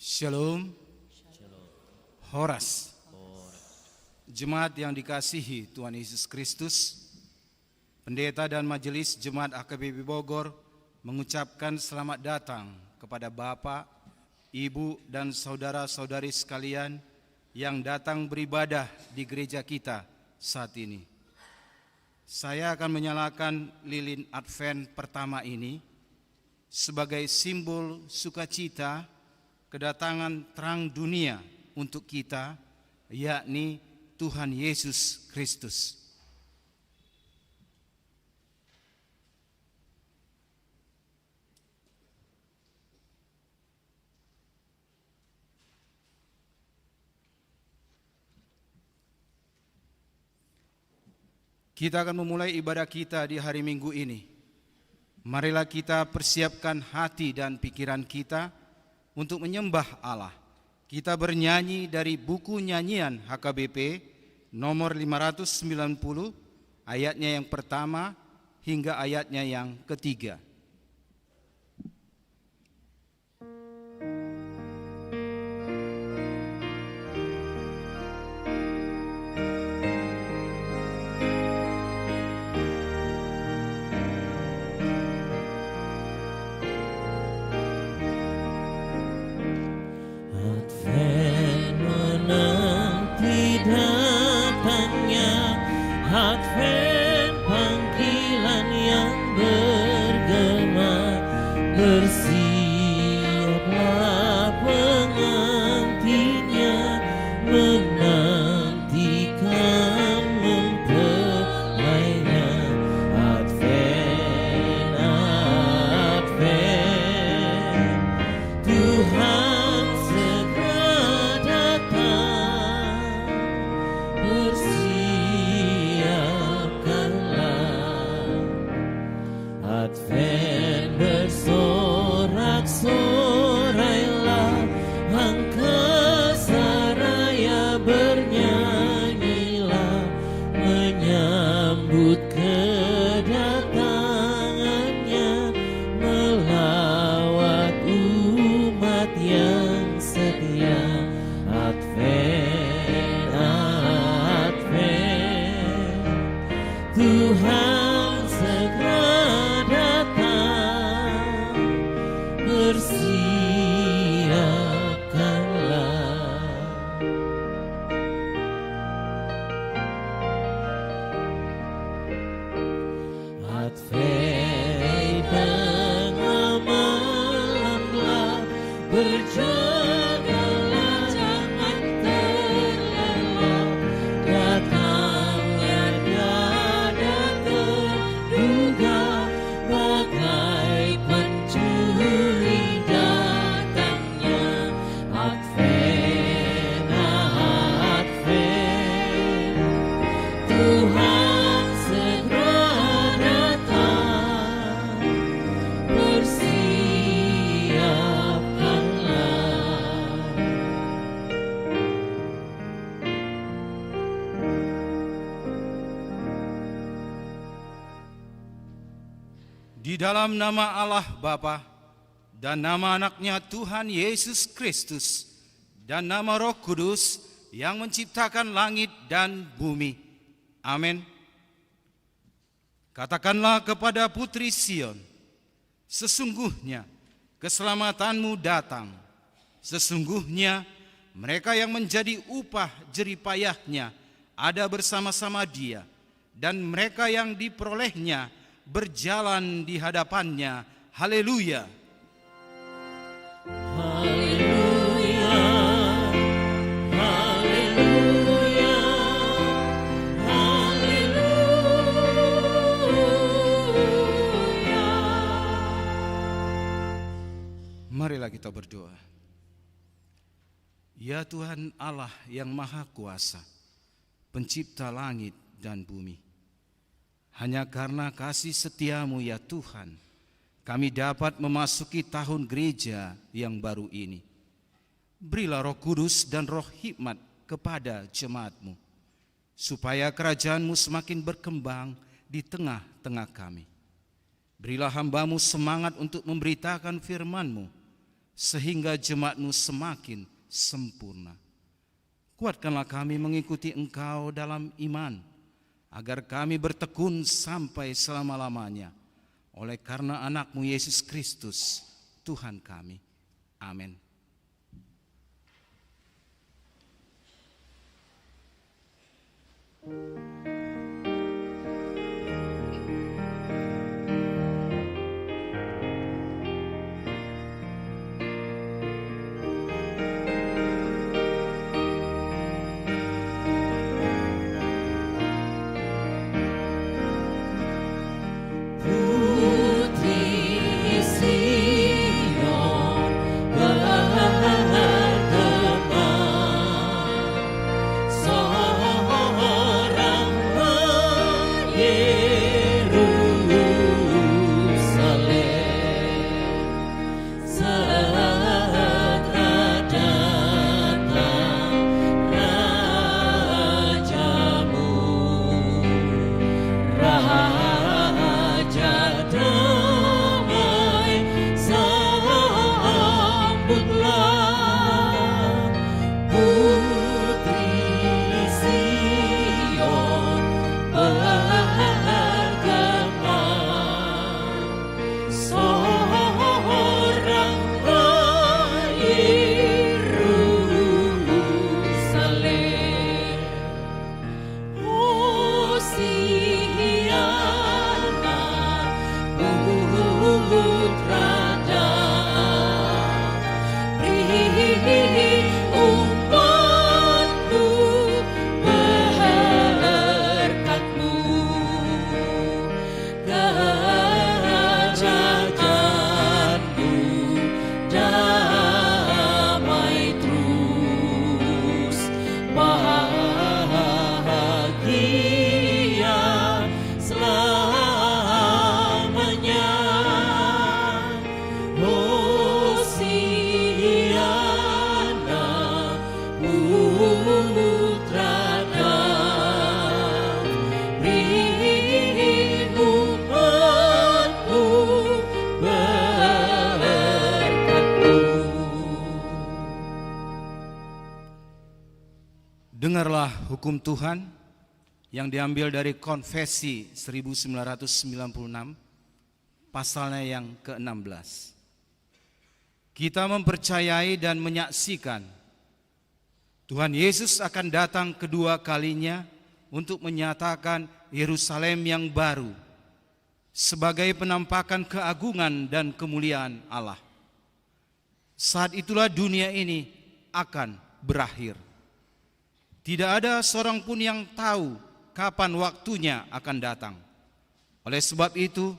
Shalom. Horas. Jemaat yang dikasihi Tuhan Yesus Kristus, pendeta dan majelis Jemaat AKBP Bogor mengucapkan selamat datang kepada Bapak, Ibu dan saudara-saudari sekalian yang datang beribadah di gereja kita saat ini. Saya akan menyalakan lilin Advent pertama ini sebagai simbol sukacita kedatangan terang dunia untuk kita, yakni Tuhan Yesus Kristus. Kita akan memulai ibadah kita di hari Minggu ini. Marilah kita persiapkan hati dan pikiran kita untuk menyembah Allah. Kita bernyanyi dari buku nyanyian HKBP nomor 590, ayatnya yang pertama hingga ayatnya yang ketiga. Advent panggilan yang bergema, bersiaplah pengantinnya, menantikan mempelainya. Advent, Advent, Tuhan segera datang, Advent bersorak-sorailah, angkasa raya bernyanyilah, menyambut kedatangannya, melawat umat yang setia. Advent, Advent, Tuhan segera bersiapkanlah. Advent tengah malam gelap, berjagalah jangan terlelap, datangnya tiada terduga, bagai pencuri datangnya. Advent, Advent, Tuhan segera datang, bersiapkanlah. Di dalam nama Allah Bapa dan nama anaknya Tuhan Yesus Kristus dan nama Roh Kudus yang menciptakan langit dan bumi. Amin. Katakanlah kepada putri Sion, sesungguhnya keselamatanmu datang. Sesungguhnya mereka yang menjadi upah jeripayahnya ada bersama-sama dia, dan mereka yang diperolehnya berjalan di hadapannya. Haleluya. Haleluya, haleluya, haleluya. Marilah kita berdoa. Ya Tuhan Allah yang Maha Kuasa, pencipta langit dan bumi, hanya karena kasih setiamu ya Tuhan, kami dapat memasuki tahun gereja yang baru ini. Berilah Roh Kudus dan roh hikmat kepada jemaat-Mu, supaya kerajaan-Mu semakin berkembang di tengah-tengah kami. Berilah hamba-Mu semangat untuk memberitakan firman-Mu, sehingga jemaat-Mu semakin sempurna. Kuatkanlah kami mengikuti Engkau dalam iman, agar kami bertekun sampai selama-lamanya, oleh karena anak-Mu Yesus Kristus, Tuhan kami. Amin. Putri Sion bergema, seorang Yerusalem, segera datang Rajamu, Raja damai, sambutlah Putri Sion bergema, seorang Yerusalem. Hosiana putra Daud, beri umat-Mu berkat-Mu, kerajaan-Mu damai terus, bahagia selamanya. Hosiana putra Daud, beri umat-Mu berkat-Mu. Dengarlah hukum Tuhan yang diambil dari Konfesi 1996, pasalnya yang ke-16. Kita mempercayai dan menyaksikan Tuhan Yesus akan datang kedua kalinya untuk menyatakan Yerusalem yang baru sebagai penampakan keagungan dan kemuliaan Allah. Saat itulah dunia ini akan berakhir. Tidak ada seorang pun yang tahu kapan waktunya akan datang. Oleh sebab itu,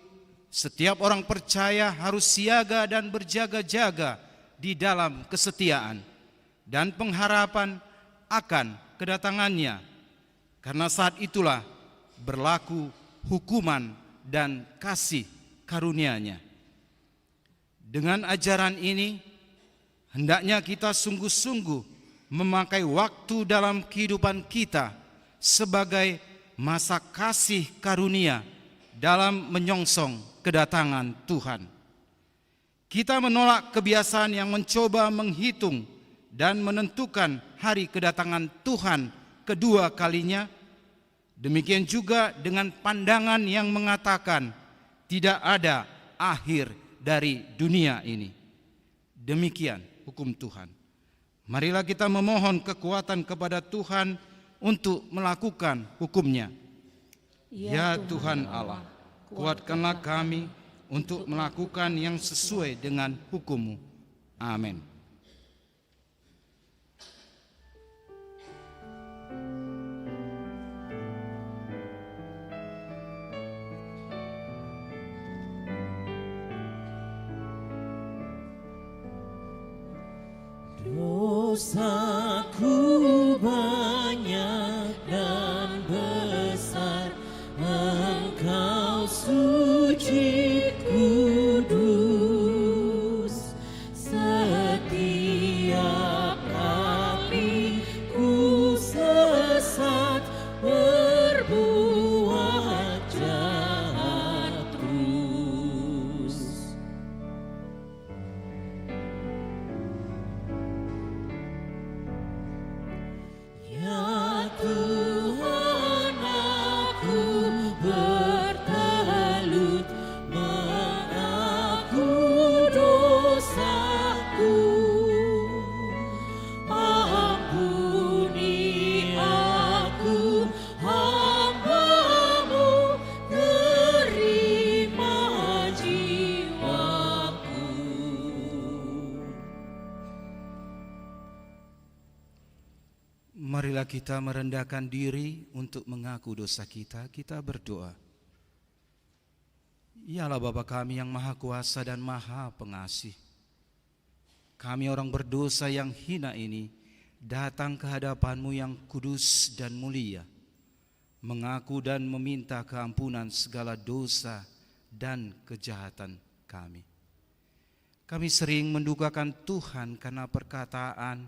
setiap orang percaya harus siaga dan berjaga-jaga di dalam kesetiaan dan pengharapan akan kedatangannya, karena saat itulah berlaku hukuman dan kasih karunia-Nya. Dengan ajaran ini, hendaknya kita sungguh-sungguh memakai waktu dalam kehidupan kita sebagai masa kasih karunia dalam menyongsong kedatangan Tuhan. Kita menolak kebiasaan yang mencoba menghitung dan menentukan hari kedatangan Tuhan kedua kalinya. Demikian juga dengan pandangan yang mengatakan tidak ada akhir dari dunia ini. Demikian hukum Tuhan. Marilah kita memohon kekuatan kepada Tuhan untuk melakukan hukum-Nya. Ya Tuhan Allah, kuatkanlah kami untuk melakukan yang sesuai dengan hukum-Mu. Amin. Dosaku banyak dan besar, Engkau suci kudus. Setiap kali ku sesat, berbuat jahat terus. Marilah kita merendahkan diri untuk mengaku dosa kita. Kita berdoa. Ya Allah Bapa kami yang Maha Kuasa dan Maha Pengasih, kami orang berdosa yang hina ini datang ke hadapan-Mu yang kudus dan mulia, mengaku dan meminta keampunan segala dosa dan kejahatan kami. Kami sering mendukakan Tuhan karena perkataan,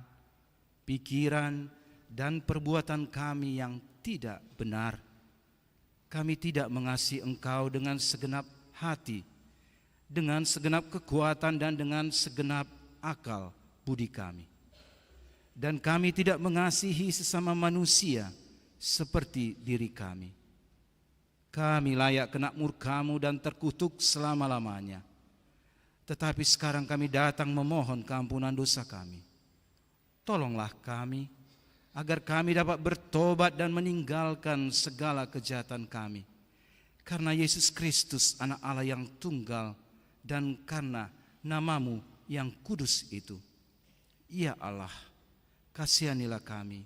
pikiran, dan perbuatan kami yang tidak benar. Kami tidak mengasihi Engkau dengan segenap hati, dengan segenap kekuatan dan dengan segenap akal budi kami. Dan kami tidak mengasihi sesama manusia seperti diri kami. Kami layak kena murka-Mu dan terkutuk selama-lamanya. Tetapi sekarang kami datang memohon keampunan dosa kami. Tolonglah kami agar kami dapat bertobat dan meninggalkan segala kejahatan kami. Karena Yesus Kristus anak Allah yang tunggal dan karena nama-Mu yang kudus itu. Ya Allah, kasihanilah kami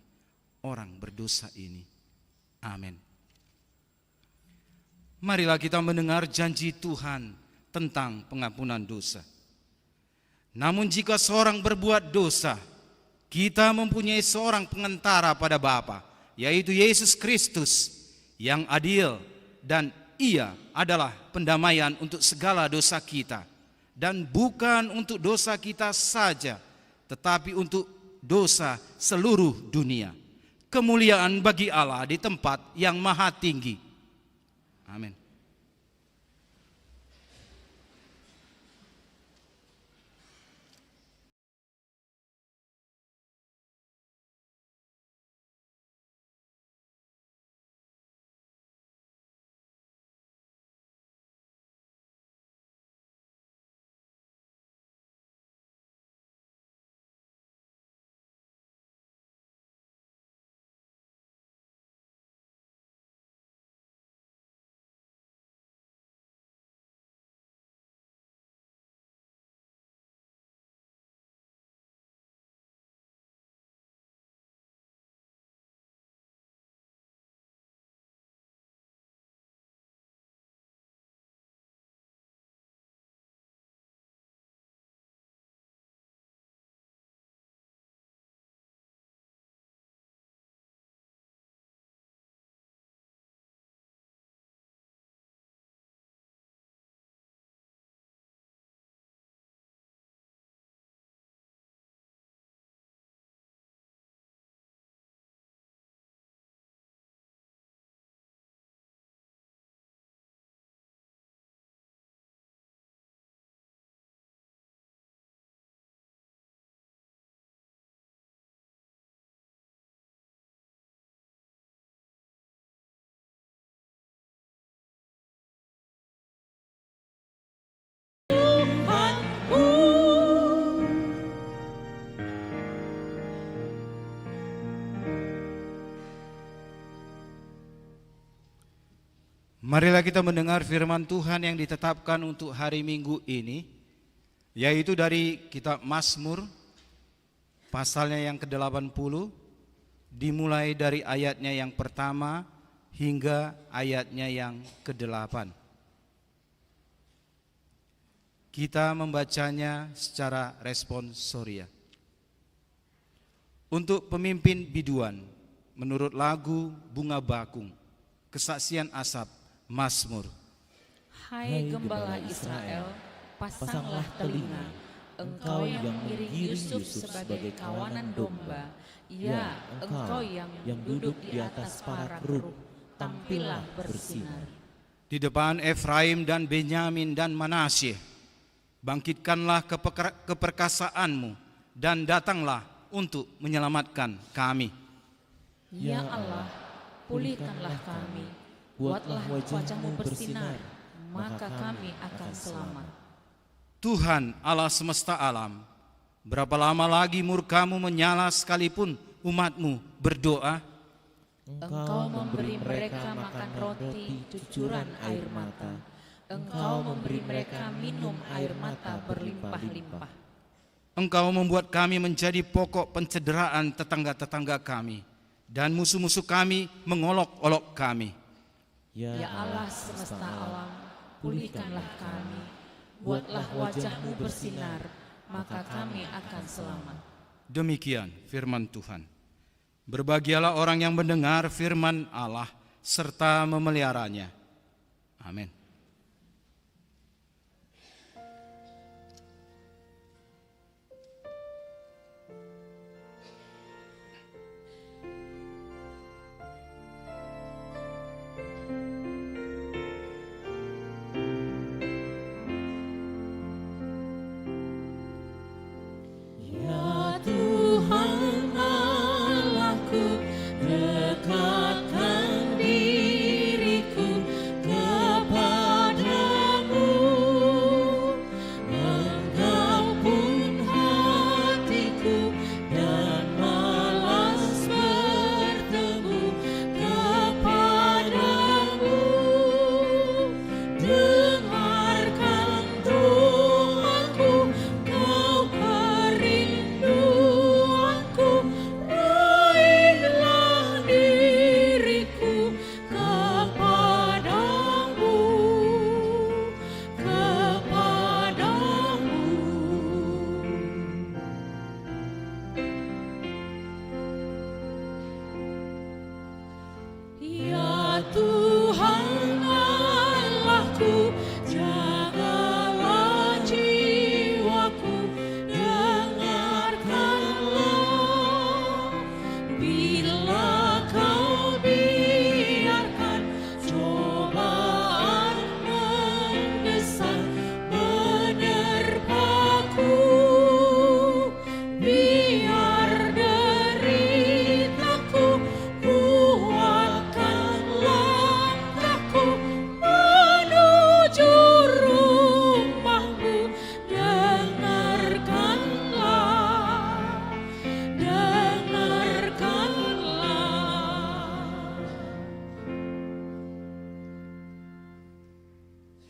orang berdosa ini. Amin. Marilah kita mendengar janji Tuhan tentang pengampunan dosa. Namun jika seorang berbuat dosa, kita mempunyai seorang pengantara pada Bapa, yaitu Yesus Kristus yang adil, dan Ia adalah pendamaian untuk segala dosa kita, dan bukan untuk dosa kita saja, tetapi untuk dosa seluruh dunia. Kemuliaan bagi Allah di tempat yang maha tinggi. Amin. Marilah kita mendengar firman Tuhan yang ditetapkan untuk hari Minggu ini, yaitu dari kitab Mazmur, pasalnya yang ke-80, dimulai dari ayatnya yang pertama hingga ayatnya yang ke-8. Kita membacanya secara responsoria. Untuk pemimpin biduan, menurut lagu Bunga Bakung, kesaksian Asap, Mazmur. Hai gembala Israel, pasanglah telinga, engkau yang mengiring Yusuf sebagai kawanan domba. Ya, engkau yang duduk di atas para kerub, tampillah bersinar. Di depan Efraim dan Benyamin dan Manasye, bangkitkanlah keperkasaanmu dan datanglah untuk menyelamatkan kami. Ya Allah, pulihkanlah kami, buatlah wajah-Mu bersinar, maka kami akan selamat. Tuhan Allah semesta alam, berapa lama lagi murka-Mu menyala sekalipun umat-Mu berdoa? Engkau memberi mereka makan roti cucuran air mata. Engkau memberi mereka minum air mata berlimpah-limpah. Engkau membuat kami menjadi pokok pencederaan tetangga-tetangga kami, dan musuh-musuh kami mengolok-olok kami. Ya Allah semesta alam, pulihkanlah kami, buatlah wajah-Mu bersinar, maka kami akan selamat. Demikian firman Tuhan. Berbahagialah orang yang mendengar firman Allah serta memeliharanya. Amin. Ya Tuhan Allahku, dekatkan diriku kepadamu. Engkau pun hatiku dan malas bertemu kepadamu. Dengarkan doaku, Kau kerinduanku, raihlah diriku kepadamu, kepadamu. Ya Tuhan Allahku, jagalah jiwaku, dengarkanlah. Bila Kau biarkan cobaan mendesak menerpaku, biar deritaku, kuatkan langkahku menuju rumah-Mu. Dengarkanlah, dengarkanlah.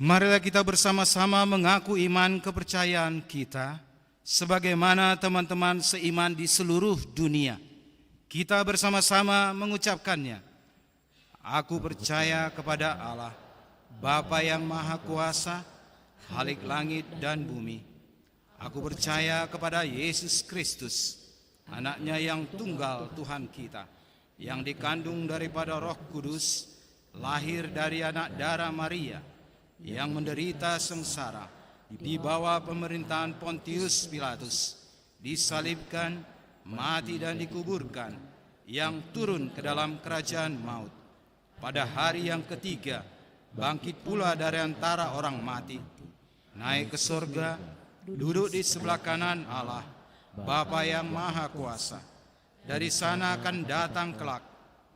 Marilah kita bersama-sama mengaku iman kepercayaan kita sebagaimana teman-teman seiman di seluruh dunia. Kita bersama-sama mengucapkannya. Aku percaya kepada Allah, Bapa yang Maha Kuasa, Khalik langit dan bumi. Aku percaya kepada Yesus Kristus, Anak-Nya yang tunggal Tuhan kita, yang dikandung daripada Roh Kudus, lahir dari anak darah Maria, yang menderita sengsara di bawah pemerintahan Pontius Pilatus, disalibkan, mati dan dikuburkan, yang turun ke dalam kerajaan maut. Pada hari yang ketiga, bangkit pula dari antara orang mati, naik ke surga, duduk di sebelah kanan Allah, Bapa yang Maha Kuasa. Dari sana akan datang kelak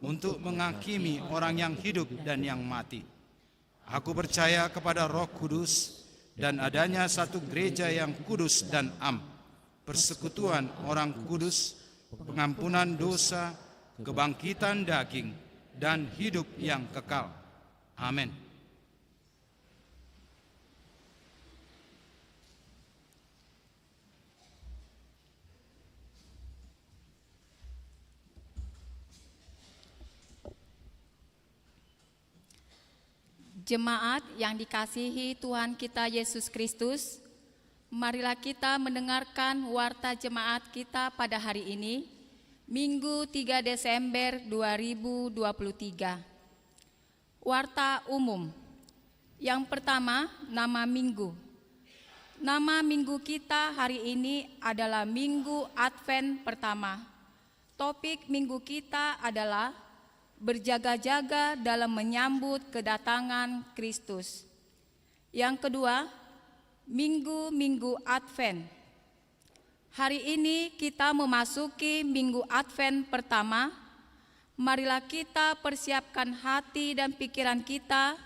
untuk menghakimi orang yang hidup dan yang mati. Aku percaya kepada Roh Kudus dan adanya satu gereja yang kudus dan am, persekutuan orang kudus, pengampunan dosa, kebangkitan daging, dan hidup yang kekal. Amin. Jemaat yang dikasihi Tuhan kita Yesus Kristus, marilah kita mendengarkan warta jemaat kita pada hari ini, Minggu 3 Desember 2023. Warta umum. Yang pertama, nama minggu. Nama minggu kita hari ini adalah Minggu Advent pertama. Topik minggu kita adalah berjaga-jaga dalam menyambut kedatangan Kristus. Yang kedua, Minggu Advent. Hari ini kita memasuki Minggu Advent pertama. Marilah kita persiapkan hati dan pikiran kita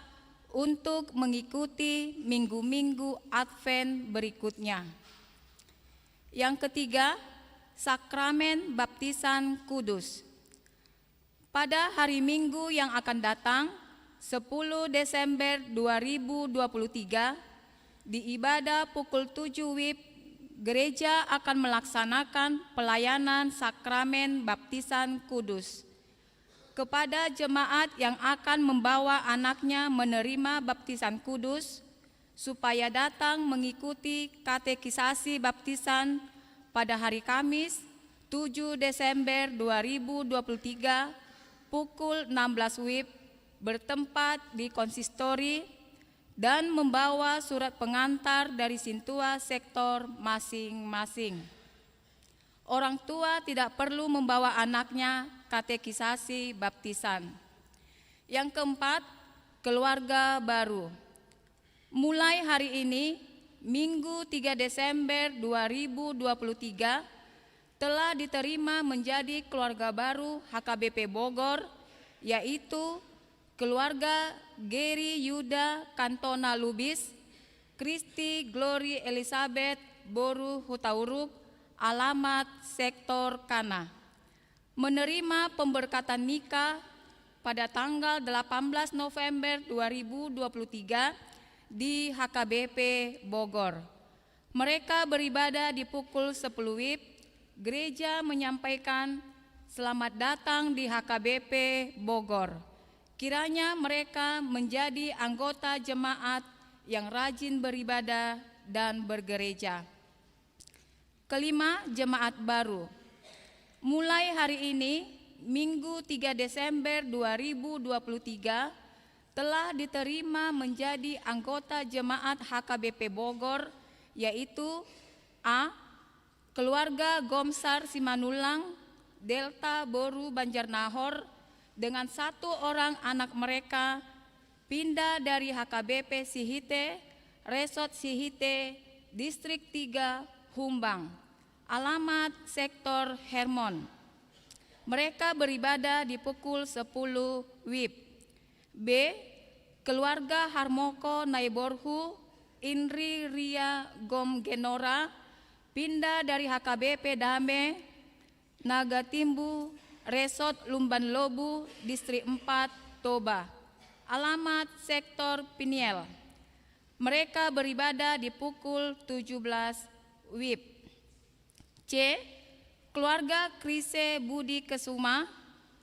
untuk mengikuti minggu-minggu Advent berikutnya. Yang ketiga, Sakramen Baptisan Kudus. Pada hari Minggu yang akan datang, 10 Desember 2023, di ibadah pukul 7 WIB, gereja akan melaksanakan pelayanan Sakramen Baptisan Kudus, kepada jemaat yang akan membawa anaknya menerima baptisan kudus, supaya datang mengikuti katekisasi baptisan pada hari Kamis 7 Desember 2023 pukul 16 WIB bertempat di konsistori dan membawa surat pengantar dari sintua sektor masing-masing. Orang tua tidak perlu membawa anaknya katekisasi baptisan. Yang keempat, keluarga baru. Mulai hari ini, Minggu 3 Desember 2023, telah diterima menjadi keluarga baru HKBP Bogor, yaitu keluarga Geri Yuda Kantona Lubis, Kristi Glory Elizabeth Boru Hutauruk, alamat sektor Kana. Menerima pemberkatan nikah pada tanggal 18 November 2023 di HKBP Bogor. Mereka beribadah di pukul 10 WIB. Gereja menyampaikan selamat datang di HKBP Bogor. Kiranya mereka menjadi anggota jemaat yang rajin beribadah dan bergereja. Kelima, jemaat baru. Mulai hari ini, Minggu 3 Desember 2023, telah diterima menjadi anggota jemaat HKBP Bogor, yaitu A. Keluarga Gomsar Simanulang, Delta Boru Banjarnahor, dengan 1 orang anak mereka pindah dari HKBP Sihite, Resort Sihite, Distrik 3, Humbang, alamat sektor Hermon. Mereka beribadah di pukul 10 WIB. B. Keluarga Harmoko Naiborhu, Indri Ria Gom Genora, pindah dari HKBP Dame, Nagatimbu, Resort Lumban Lobu, Distrik 4, Toba, alamat sektor Piniel. Mereka beribadah di pukul 17 WIB. C. Keluarga Krise Budi Kesuma,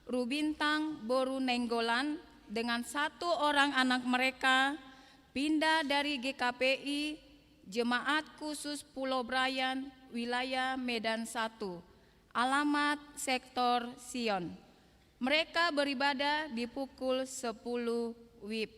Rubintang Boru Nenggolan, dengan 1 orang anak mereka pindah dari GKPI Jemaat Khusus Pulau Brayan, wilayah Medan 1, alamat sektor Sion. Mereka beribadah di pukul 10 WIB.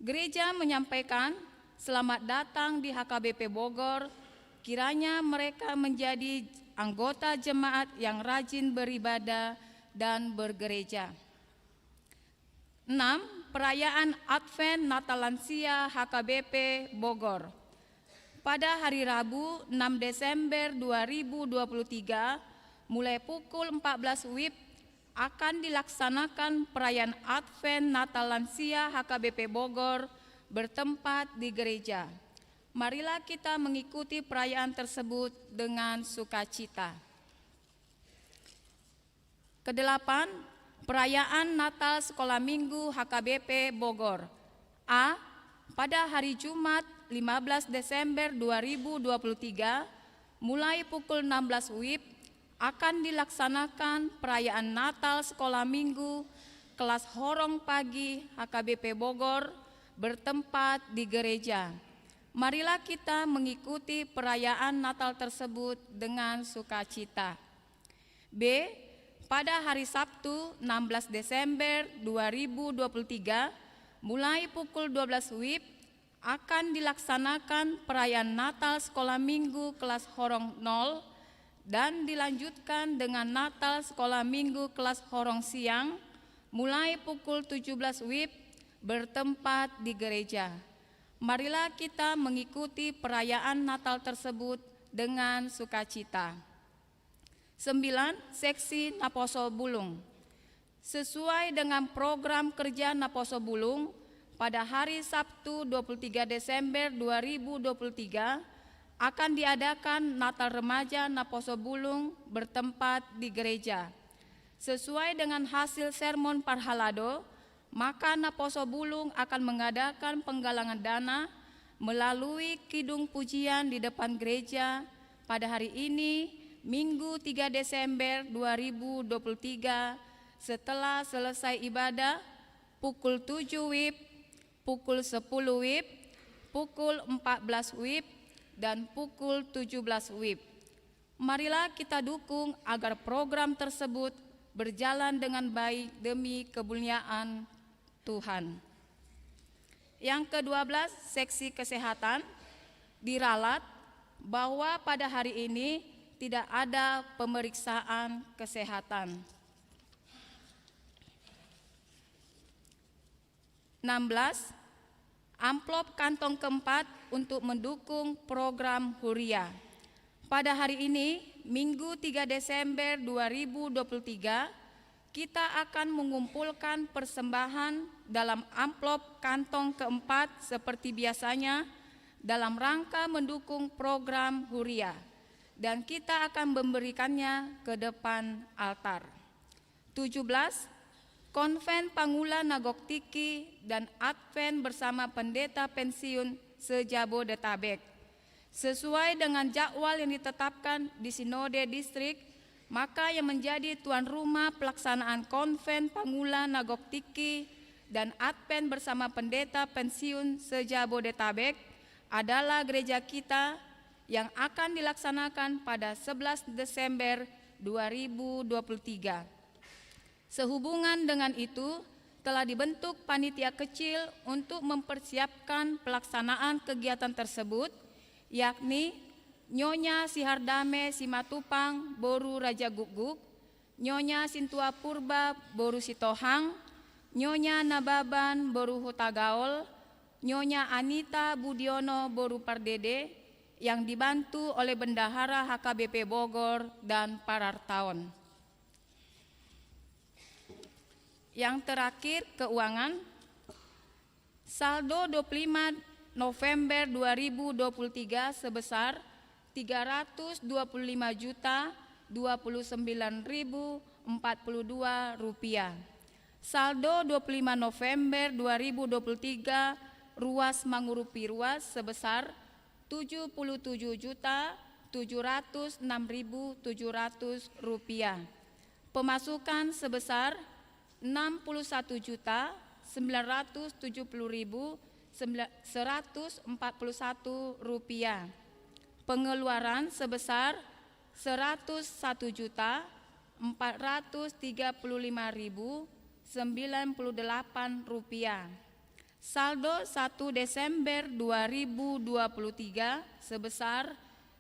Gereja menyampaikan selamat datang di HKBP Bogor. Kiranya mereka menjadi anggota jemaat yang rajin beribadah dan bergereja. 6. Perayaan Advent Natal Lansia HKBP Bogor. Pada hari Rabu 6 Desember 2023, mulai pukul 14 WIB akan dilaksanakan perayaan Advent Natal Lansia HKBP Bogor bertempat di gereja. Marilah kita mengikuti perayaan tersebut dengan sukacita. Kedelapan, perayaan Natal Sekolah Minggu HKBP Bogor. A. Pada hari Jumat 15 Desember 2023, mulai pukul 16 WIB akan dilaksanakan perayaan Natal Sekolah Minggu kelas Horong Pagi HKBP Bogor bertempat di gereja. Marilah kita mengikuti perayaan Natal tersebut dengan sukacita. B. Pada hari Sabtu 16 Desember 2023, mulai pukul 12 WIB akan dilaksanakan perayaan Natal Sekolah Minggu kelas Horong 0 dan dilanjutkan dengan Natal Sekolah Minggu kelas Horong Siang mulai pukul 17 WIB bertempat di gereja. Marilah kita mengikuti perayaan Natal tersebut dengan sukacita. 9. Seksi Naposo Bulung. Sesuai dengan program kerja Naposo Bulung, pada hari Sabtu 23 Desember 2023 akan diadakan Natal Remaja Naposo Bulung bertempat di gereja. Sesuai dengan hasil sermon Parhalado, maka Naposo Bulung akan mengadakan penggalangan dana melalui kidung pujian di depan gereja pada hari ini, Minggu 3 Desember 2023, setelah selesai ibadah, pukul 7 WIB, pukul 10 WIB, pukul 14 WIB, dan pukul 17 WIB. Marilah kita dukung agar program tersebut berjalan dengan baik demi kemuliaan Tuhan. Yang ke-12, seksi kesehatan, diralat bahwa pada hari ini tidak ada pemeriksaan kesehatan. 16. Amplop kantong keempat untuk mendukung program Huria. Pada hari ini, Minggu 3 Desember 2023, kita akan mengumpulkan persembahan dalam amplop kantong keempat seperti biasanya dalam rangka mendukung program Huria, dan kita akan memberikannya ke depan altar. 17. Konven Pangula Nagok Tiki dan Advent bersama pendeta pensiun se-Jabodetabek. Sesuai dengan jadwal yang ditetapkan di Sinode Distrik, maka yang menjadi tuan rumah pelaksanaan Konven Pangula Nagok Tiki dan Advent bersama pendeta pensiun se-Jabodetabek adalah gereja kita yang akan dilaksanakan pada 11 Desember 2023. Sehubungan dengan itu, telah dibentuk panitia kecil untuk mempersiapkan pelaksanaan kegiatan tersebut, yakni Nyonya Sihardame Simatupang Boru Raja Guguk, Nyonya Sintua Purba Boru Sitohang, Nyonya Nababan Boru Hutagaol, Nyonya Anita Budiono Boru Pardede, yang dibantu oleh Bendahara HKBP Bogor dan Parartaon. Yang terakhir, keuangan. Saldo 25 November 2023 sebesar Rp329.042. Saldo 25 November 2023 ruas Mangurupi Ruas sebesar Rp71.706.700. Pemasukan sebesar Rp61.970.141. Pengeluaran sebesar Rp101.435.098. Saldo 1 Desember 2023 sebesar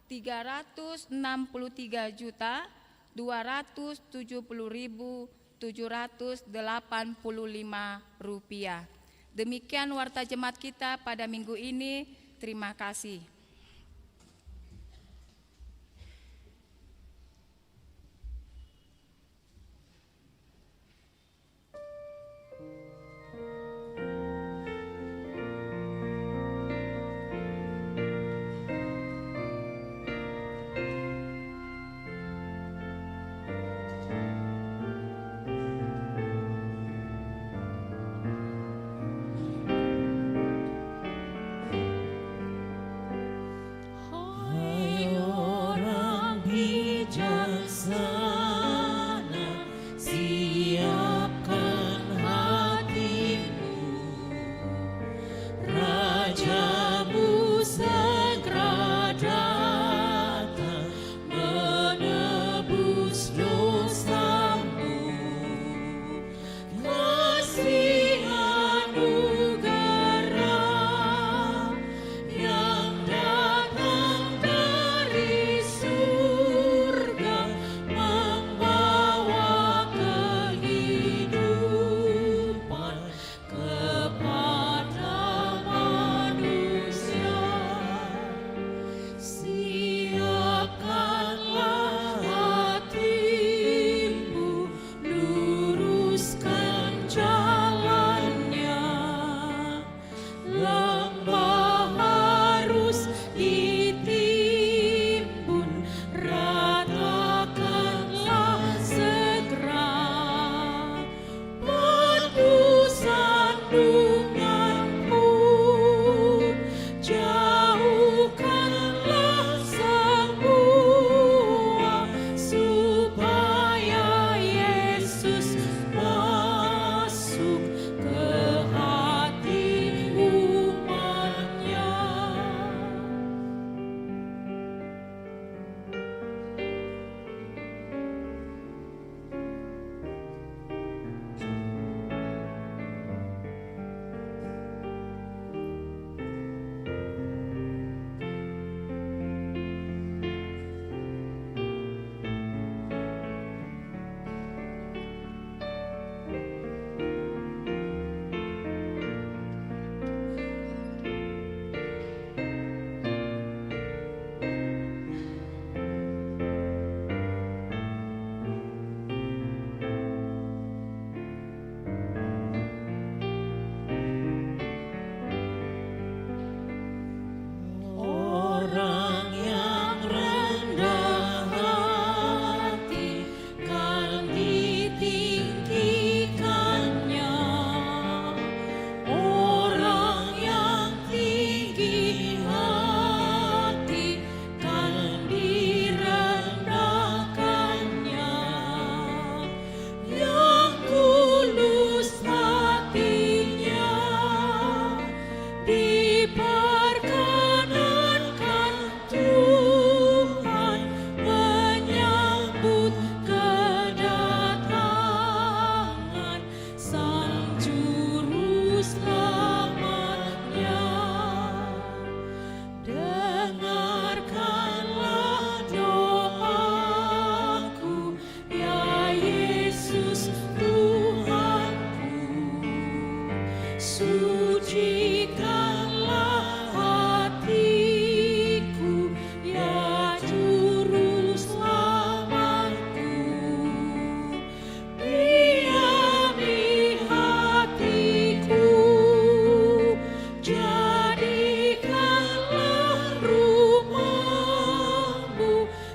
Rp363.270.785. Demikian warta jemaat kita pada minggu ini. Terima kasih.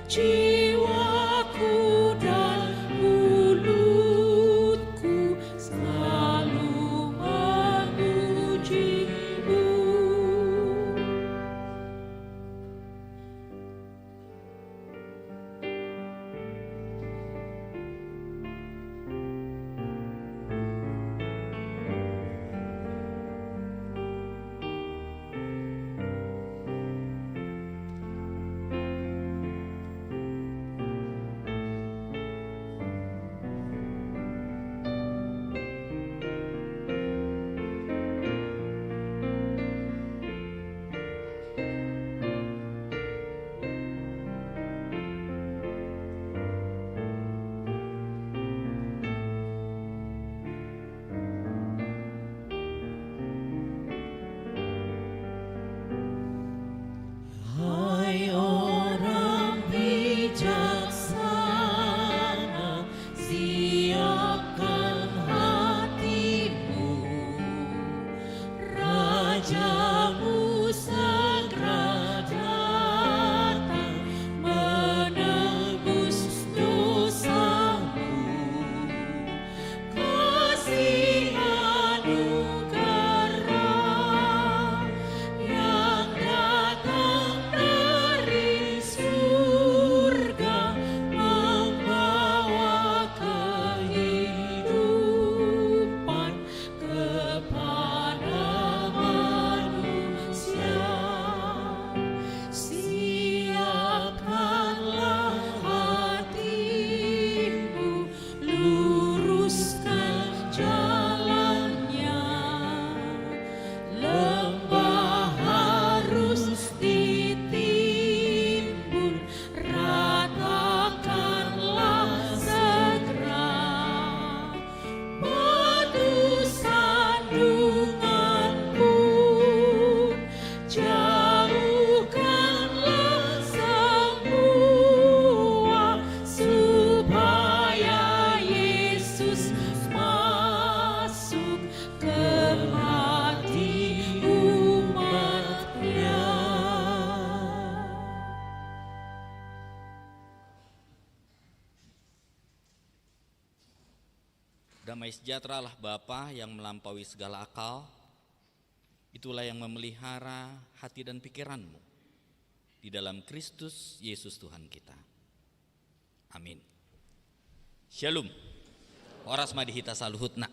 jiwaku dan mulutku selalu memuji-Mu. Hai orang bijaksana, siapkan hatimu, Rajamu segera datang menebus dosamu. Kasih anugerah yang datang dari surga membawa kehidupan kepada manusia. Siapkanlah hatimu, luruskan jalannya. Lembah harus ditimbun, ratakanlah segera. Batu sandungan pun jauhkanlah semua, supaya Yesus masuk ke hati umat-Nya. Damai sejahteralah Bapa yang melampaui segala akal, itulah yang memelihara hati dan pikiranmu di dalam Kristus Yesus Tuhan kita. Amin. Shalom. Horas madihita saluhutna.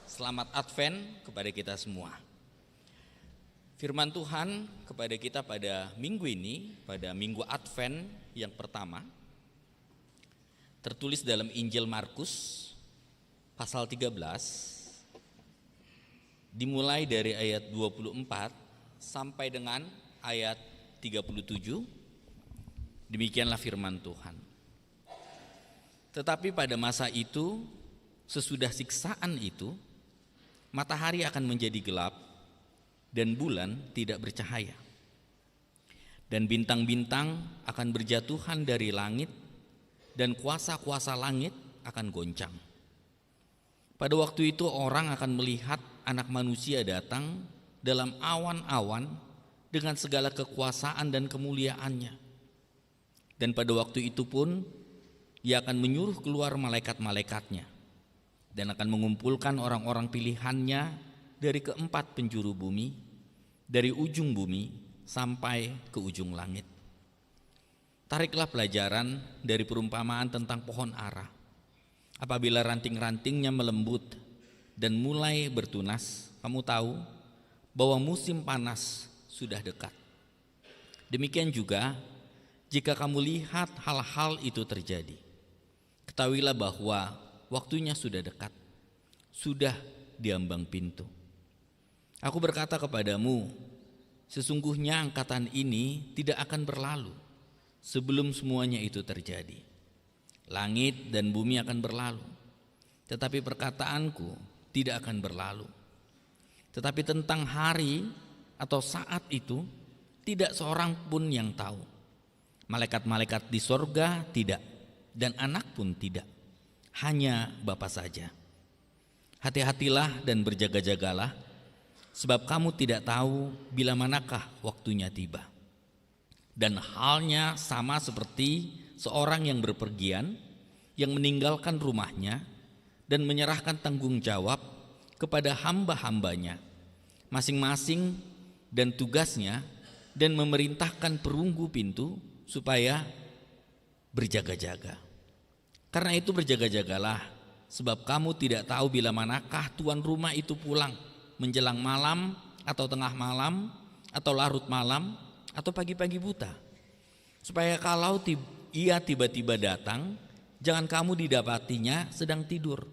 Selamat Advent kepada kita semua. Firman Tuhan kepada kita pada minggu ini, pada minggu Advent yang pertama, tertulis dalam Injil Markus pasal 13, dimulai dari ayat 24 sampai dengan ayat 37. Demikianlah firman Tuhan. Tetapi pada masa itu, sesudah siksaan itu, matahari akan menjadi gelap dan bulan tidak bercahaya. Dan bintang-bintang akan berjatuhan dari langit dan kuasa-kuasa langit akan goncang. Pada waktu itu orang akan melihat Anak Manusia datang dalam awan-awan dengan segala kekuasaan dan kemuliaannya. Dan pada waktu itu pun Ia akan menyuruh keluar malaikat-malaikatnya dan akan mengumpulkan orang-orang pilihannya dari keempat penjuru bumi, dari ujung bumi sampai ke ujung langit. Tariklah pelajaran dari perumpamaan tentang pohon ara. Apabila ranting-rantingnya melembut dan mulai bertunas, kamu tahu bahwa musim panas sudah dekat. Demikian juga jika kamu lihat hal-hal itu terjadi, ketahuilah bahwa waktunya sudah dekat, sudah diambang pintu. Aku berkata kepadamu, sesungguhnya angkatan ini tidak akan berlalu sebelum semuanya itu terjadi. Langit dan bumi akan berlalu, tetapi perkataanku tidak akan berlalu. Tetapi tentang hari atau saat itu tidak seorang pun yang tahu. Malaikat-malaikat di sorga tidak, dan anak pun tidak, hanya Bapa saja. Hati-hatilah dan berjaga-jagalah, sebab kamu tidak tahu bila manakah waktunya tiba. Dan halnya sama seperti seorang yang berpergian, yang meninggalkan rumahnya dan menyerahkan tanggung jawab kepada hamba-hambanya masing-masing dan tugasnya, dan memerintahkan perunggu pintu supaya berjaga-jaga. Karena itu berjaga-jagalah, sebab kamu tidak tahu bila manakah tuan rumah itu pulang, menjelang malam atau tengah malam atau larut malam atau pagi-pagi buta. Supaya kalau ia tiba-tiba datang, jangan kamu didapatinya sedang tidur.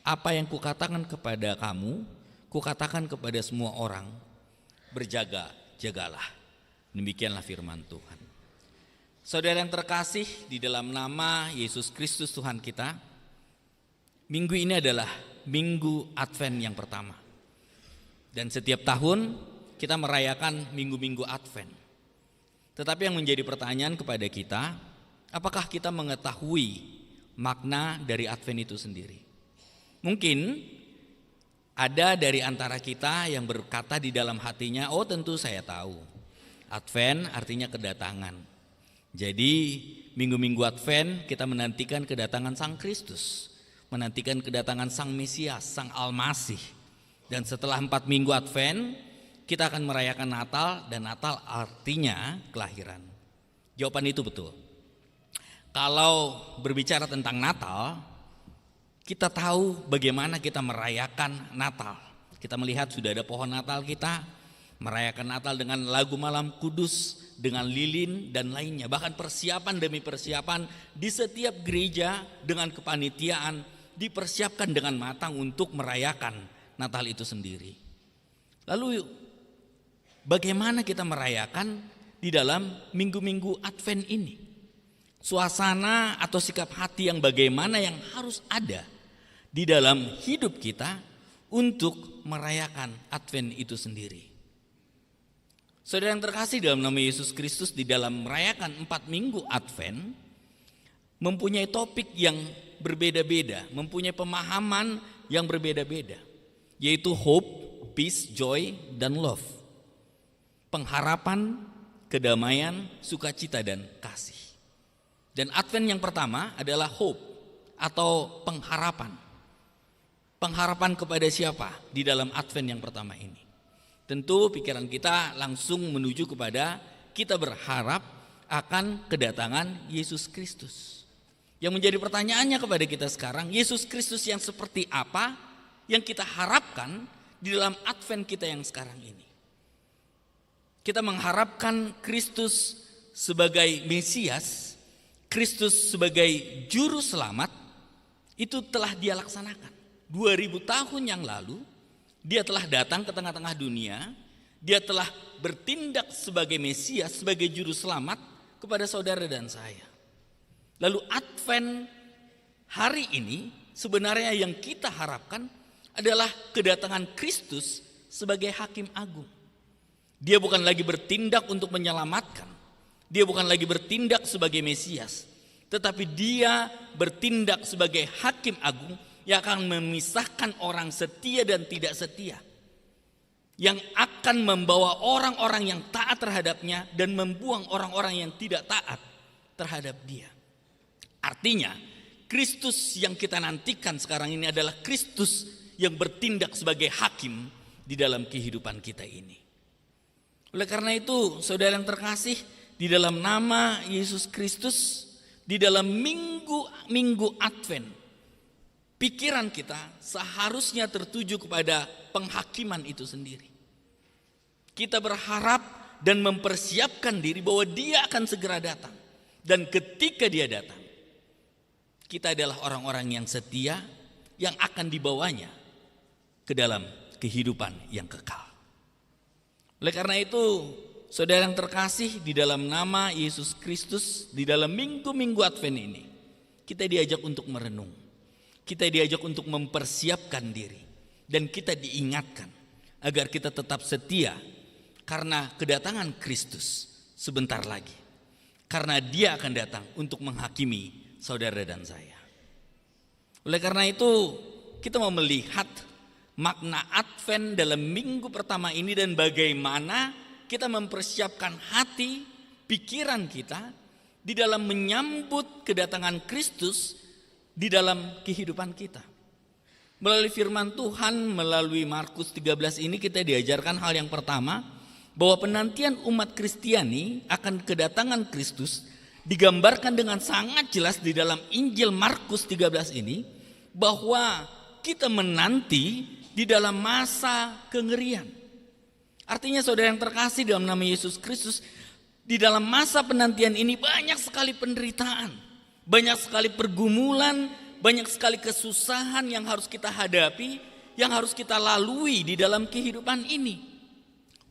Apa yang kukatakan kepada kamu, kukatakan kepada semua orang, berjaga-jagalah. Demikianlah firman Tuhan. Saudara yang terkasih, di dalam nama Yesus Kristus Tuhan kita, minggu ini adalah minggu Advent yang pertama. Dan setiap tahun kita merayakan minggu-minggu Advent. Tetapi yang menjadi pertanyaan kepada kita, apakah kita mengetahui makna dari Advent itu sendiri? Mungkin ada dari antara kita yang berkata di dalam hatinya, oh tentu saya tahu. Advent artinya kedatangan. Jadi minggu-minggu Advent kita menantikan kedatangan Sang Kristus, menantikan kedatangan Sang Mesias, Sang Almasih. Dan setelah 4 minggu Advent kita akan merayakan Natal, dan Natal artinya kelahiran. Jawaban itu betul. Kalau berbicara tentang Natal, kita tahu bagaimana kita merayakan Natal. Kita melihat sudah ada pohon Natal kita, merayakan Natal dengan lagu Malam Kudus, dengan lilin dan lainnya. Bahkan persiapan demi persiapan di setiap gereja dengan kepanitiaan dipersiapkan dengan matang untuk merayakan Natal itu sendiri. Lalu bagaimana kita merayakan di dalam minggu-minggu Advent ini? Suasana atau sikap hati yang bagaimana yang harus ada di dalam hidup kita untuk merayakan Advent itu sendiri. Saudara yang terkasih, dalam nama Yesus Kristus, di dalam merayakan 4 minggu Advent mempunyai topik yang berbeda-beda, mempunyai pemahaman yang berbeda-beda, yaitu hope, peace, joy, dan love. Pengharapan, kedamaian, sukacita, dan kasih. Dan Advent yang pertama adalah hope atau pengharapan. Pengharapan kepada siapa di dalam Advent yang pertama ini? Tentu pikiran kita langsung menuju kepada kita berharap akan kedatangan Yesus Kristus. Yang menjadi pertanyaannya kepada kita sekarang, Yesus Kristus yang seperti apa yang kita harapkan di dalam Advent kita yang sekarang ini? Kita mengharapkan Kristus sebagai Mesias, Kristus sebagai juru selamat, itu telah dia laksanakan. 2000 tahun yang lalu dia telah datang ke tengah-tengah dunia. Dia telah bertindak sebagai Mesias, sebagai juru selamat kepada saudara dan saya. Lalu Advent hari ini sebenarnya yang kita harapkan adalah kedatangan Kristus sebagai Hakim Agung. Dia bukan lagi bertindak untuk menyelamatkan. Dia bukan lagi bertindak sebagai Mesias, tetapi dia bertindak sebagai Hakim Agung yang akan memisahkan orang setia dan tidak setia, yang akan membawa orang-orang yang taat terhadapnya dan membuang orang-orang yang tidak taat terhadap dia. Artinya Kristus yang kita nantikan sekarang ini adalah Kristus yang bertindak sebagai hakim di dalam kehidupan kita ini. Oleh karena itu, saudara yang terkasih, di dalam nama Yesus Kristus, di dalam minggu Advent, pikiran kita seharusnya tertuju kepada penghakiman itu sendiri. Kita berharap dan mempersiapkan diri bahwa dia akan segera datang. Dan ketika dia datang, kita adalah orang-orang yang setia yang akan dibawanya ke dalam kehidupan yang kekal. Oleh karena itu, saudara yang terkasih, di dalam nama Yesus Kristus, di dalam minggu-minggu Advent ini, kita diajak untuk merenung. Kita diajak untuk mempersiapkan diri, dan kita diingatkan agar kita tetap setia karena kedatangan Kristus sebentar lagi. Karena dia akan datang untuk menghakimi saudara dan saya. Oleh karena itu, kita mau melihat makna Advent dalam minggu pertama ini dan bagaimana kita mempersiapkan hati, pikiran kita di dalam menyambut kedatangan Kristus di dalam kehidupan kita. Melalui firman Tuhan, melalui Markus 13 ini kita diajarkan hal yang pertama, bahwa penantian umat Kristiani akan kedatangan Kristus digambarkan dengan sangat jelas di dalam Injil Markus 13 ini, bahwa kita menanti di dalam masa kengerian. Artinya saudara yang terkasih dalam nama Yesus Kristus, di dalam masa penantian ini banyak sekali penderitaan, banyak sekali pergumulan, banyak sekali kesusahan yang harus kita hadapi, yang harus kita lalui di dalam kehidupan ini.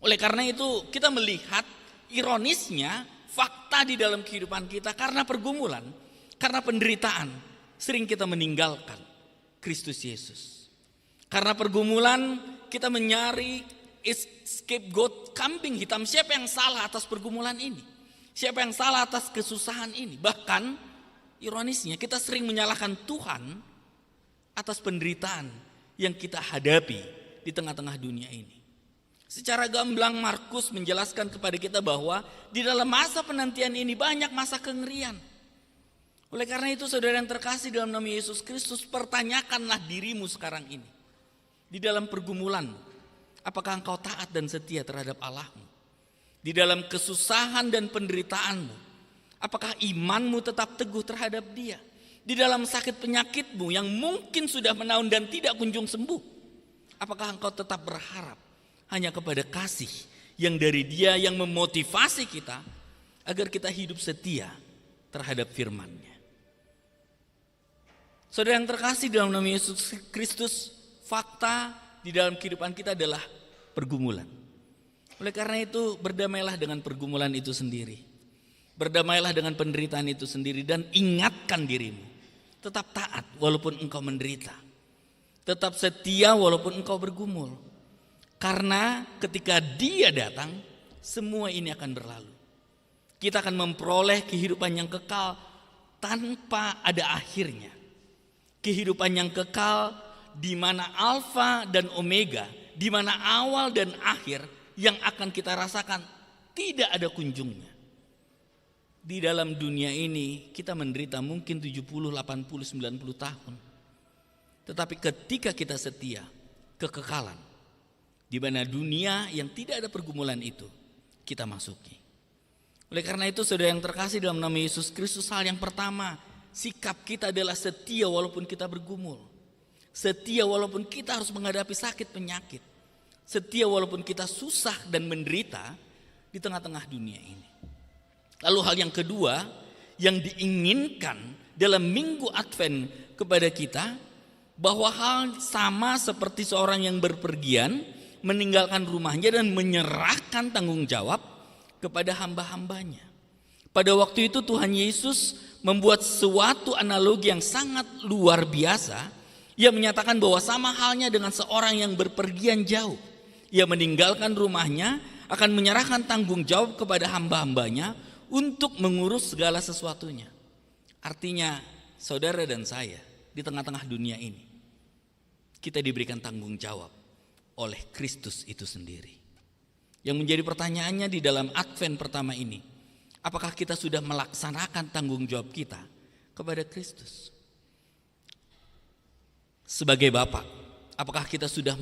Oleh karena itu kita melihat ironisnya fakta di dalam kehidupan kita, karena pergumulan, karena penderitaan, sering kita meninggalkan Kristus Yesus. Karena pergumulan kita mencari scapegoat, kambing hitam. Siapa yang salah atas pergumulan ini? Siapa yang salah atas kesusahan ini? Bahkan ironisnya kita sering menyalahkan Tuhan atas penderitaan yang kita hadapi di tengah-tengah dunia ini. Secara gamblang Markus menjelaskan kepada kita bahwa di dalam masa penantian ini banyak masa kengerian. Oleh karena itu saudara yang terkasih dalam nama Yesus Kristus, pertanyakanlah dirimu sekarang ini. Di dalam pergumulan, apakah engkau taat dan setia terhadap Allahmu? Di dalam kesusahan dan penderitaanmu, apakah imanmu tetap teguh terhadap Dia? Di dalam sakit penyakitmu yang mungkin sudah menaun dan tidak kunjung sembuh, apakah engkau tetap berharap hanya kepada kasih yang dari Dia yang memotivasi kita agar kita hidup setia terhadap firman-Nya? Saudara yang terkasih dalam nama Yesus Kristus, fakta di dalam kehidupan kita adalah pergumulan. Oleh karena itu berdamailah dengan pergumulan itu sendiri. Berdamailah dengan penderitaan itu sendiri dan ingatkan dirimu. Tetap taat walaupun engkau menderita. Tetap setia walaupun engkau bergumul. Karena ketika Dia datang, semua ini akan berlalu. Kita akan memperoleh kehidupan yang kekal tanpa ada akhirnya. Kehidupan yang kekal di mana alfa dan omega, di mana awal dan akhir yang akan kita rasakan tidak ada kunjungnya. Di dalam dunia ini kita menderita mungkin 70, 80, 90 tahun. Tetapi ketika kita setia, kekekalan, di mana dunia yang tidak ada pergumulan itu kita masuki. Oleh karena itu saudara yang terkasih dalam nama Yesus Kristus, hal yang pertama, sikap kita adalah setia walaupun kita bergumul. Setia walaupun kita harus menghadapi sakit penyakit. Setia walaupun kita susah dan menderita di tengah-tengah dunia ini. Lalu hal yang kedua yang diinginkan dalam minggu Advent kepada kita, bahwa hal sama seperti seorang yang berpergian meninggalkan rumahnya dan menyerahkan tanggung jawab kepada hamba-hambanya. Pada waktu itu Tuhan Yesus membuat suatu analogi yang sangat luar biasa. Ia menyatakan bahwa sama halnya dengan seorang yang berpergian jauh. Ia meninggalkan rumahnya, akan menyerahkan tanggung jawab kepada hamba-hambanya untuk mengurus segala sesuatunya. Artinya saudara dan saya di tengah-tengah dunia ini, kita diberikan tanggung jawab oleh Kristus itu sendiri. Yang menjadi pertanyaannya di dalam Advent pertama ini, apakah kita sudah melaksanakan tanggung jawab kita kepada Kristus? Sebagai Bapak, apakah kita sudah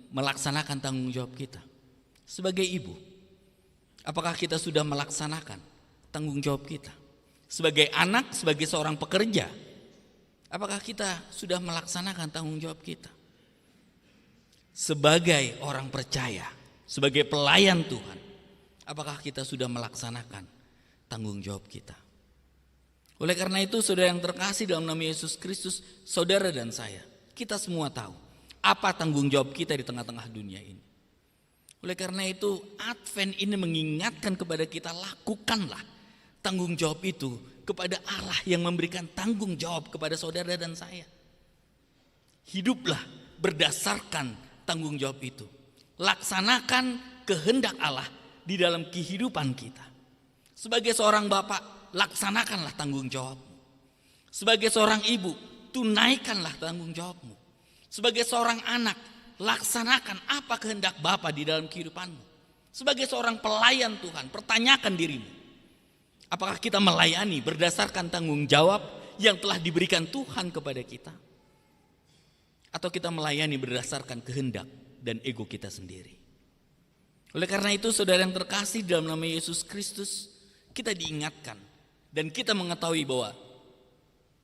melaksanakan tanggung jawab kita? Sebagai ibu, apakah kita sudah melaksanakan tanggung jawab kita? Sebagai anak, sebagai seorang pekerja, apakah kita sudah melaksanakan tanggung jawab kita? Sebagai orang percaya, sebagai pelayan Tuhan, apakah kita sudah melaksanakan tanggung jawab kita? Oleh karena itu saudara yang terkasih dalam nama Yesus Kristus, saudara dan saya, kita semua tahu apa tanggung jawab kita di tengah-tengah dunia ini. Oleh karena itu Advent ini mengingatkan kepada kita, lakukanlah tanggung jawab itu kepada Allah yang memberikan tanggung jawab kepada saudara dan saya. Hiduplah berdasarkan tanggung jawab itu. Laksanakan kehendak Allah di dalam kehidupan kita. Sebagai seorang bapak, laksanakanlah tanggung jawabmu. Sebagai seorang ibu, tunaikanlah tanggung jawabmu. Sebagai seorang anak, laksanakan apa kehendak Bapa di dalam kehidupanmu. Sebagai seorang pelayan Tuhan, pertanyakan dirimu, Apakah kita melayani berdasarkan tanggung jawab yang telah diberikan Tuhan kepada kita? Atau kita melayani berdasarkan kehendak dan ego kita sendiri? Oleh karena itu saudara yang terkasih dalam nama Yesus Kristus, kita diingatkan dan kita mengetahui bahwa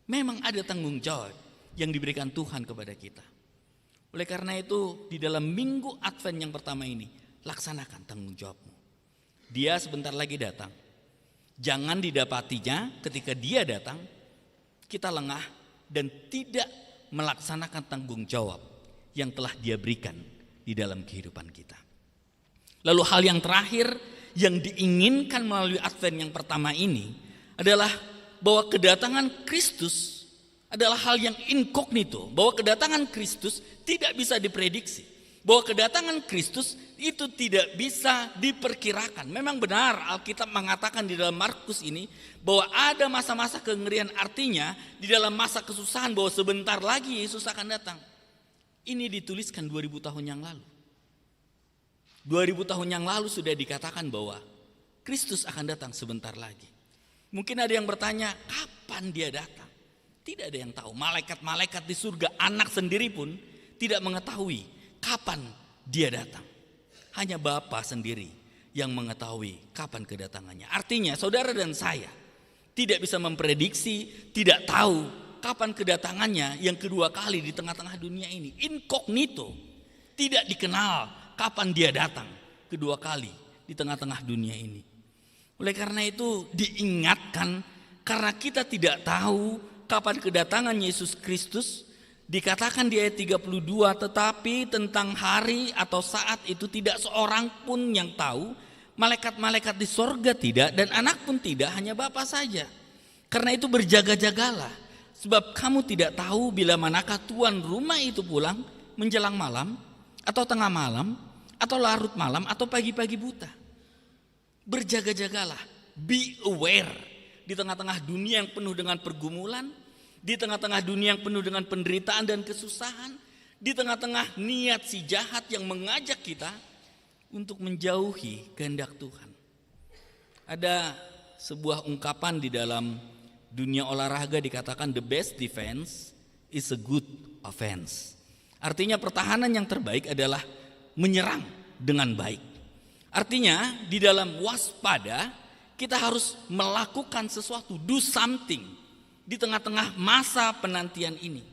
memang ada tanggung jawab yang diberikan Tuhan kepada kita. Oleh karena itu di dalam minggu Advent yang pertama ini, laksanakan tanggung jawabmu. Dia sebentar lagi datang. Jangan didapatinya ketika dia datang, kita lengah dan tidak melaksanakan tanggung jawab yang telah dia berikan di dalam kehidupan kita. Lalu hal yang terakhir yang diinginkan melalui Advent yang pertama ini adalah bahwa kedatangan Kristus adalah hal yang inkognito, bahwa kedatangan Kristus tidak bisa diprediksi, bahwa kedatangan Kristus itu tidak bisa diperkirakan. Memang benar Alkitab mengatakan di dalam Markus ini bahwa ada masa-masa kengerian, artinya di dalam masa kesusahan bahwa sebentar lagi Yesus akan datang. Ini dituliskan 2000 tahun yang lalu. 2000 tahun yang lalu sudah dikatakan bahwa Kristus akan datang sebentar lagi. Mungkin ada yang bertanya, kapan dia datang? Tidak ada yang tahu. Malaikat-malaikat di surga, anak sendiri pun tidak mengetahui kapan dia datang. Hanya Bapa sendiri yang mengetahui kapan kedatangannya. Artinya saudara dan saya tidak bisa memprediksi, tidak tahu kapan kedatangannya yang kedua kali di tengah-tengah dunia ini. Inkognito, tidak dikenal kapan dia datang kedua kali di tengah-tengah dunia ini. Oleh karena itu diingatkan, karena kita tidak tahu kapan kedatangan Yesus Kristus. Dikatakan di ayat 32, tetapi tentang hari atau saat itu tidak seorang pun yang tahu, malaikat-malaikat di sorga tidak, dan anak pun tidak, hanya Bapa saja. Karena itu berjaga-jagalah, sebab kamu tidak tahu bila manakah tuan rumah itu pulang menjelang malam, atau tengah malam, atau larut malam, atau pagi-pagi buta. Berjaga-jagalah, be aware. Di tengah-tengah dunia yang penuh dengan pergumulan, di tengah-tengah dunia yang penuh dengan penderitaan dan kesusahan, di tengah-tengah niat si jahat yang mengajak kita untuk menjauhi kehendak Tuhan. Ada sebuah ungkapan di dalam dunia olahraga dikatakan the best defense is a good offense. Artinya pertahanan yang terbaik adalah menyerang dengan baik. Artinya di dalam waspada kita harus melakukan sesuatu, do something di tengah-tengah masa penantian ini.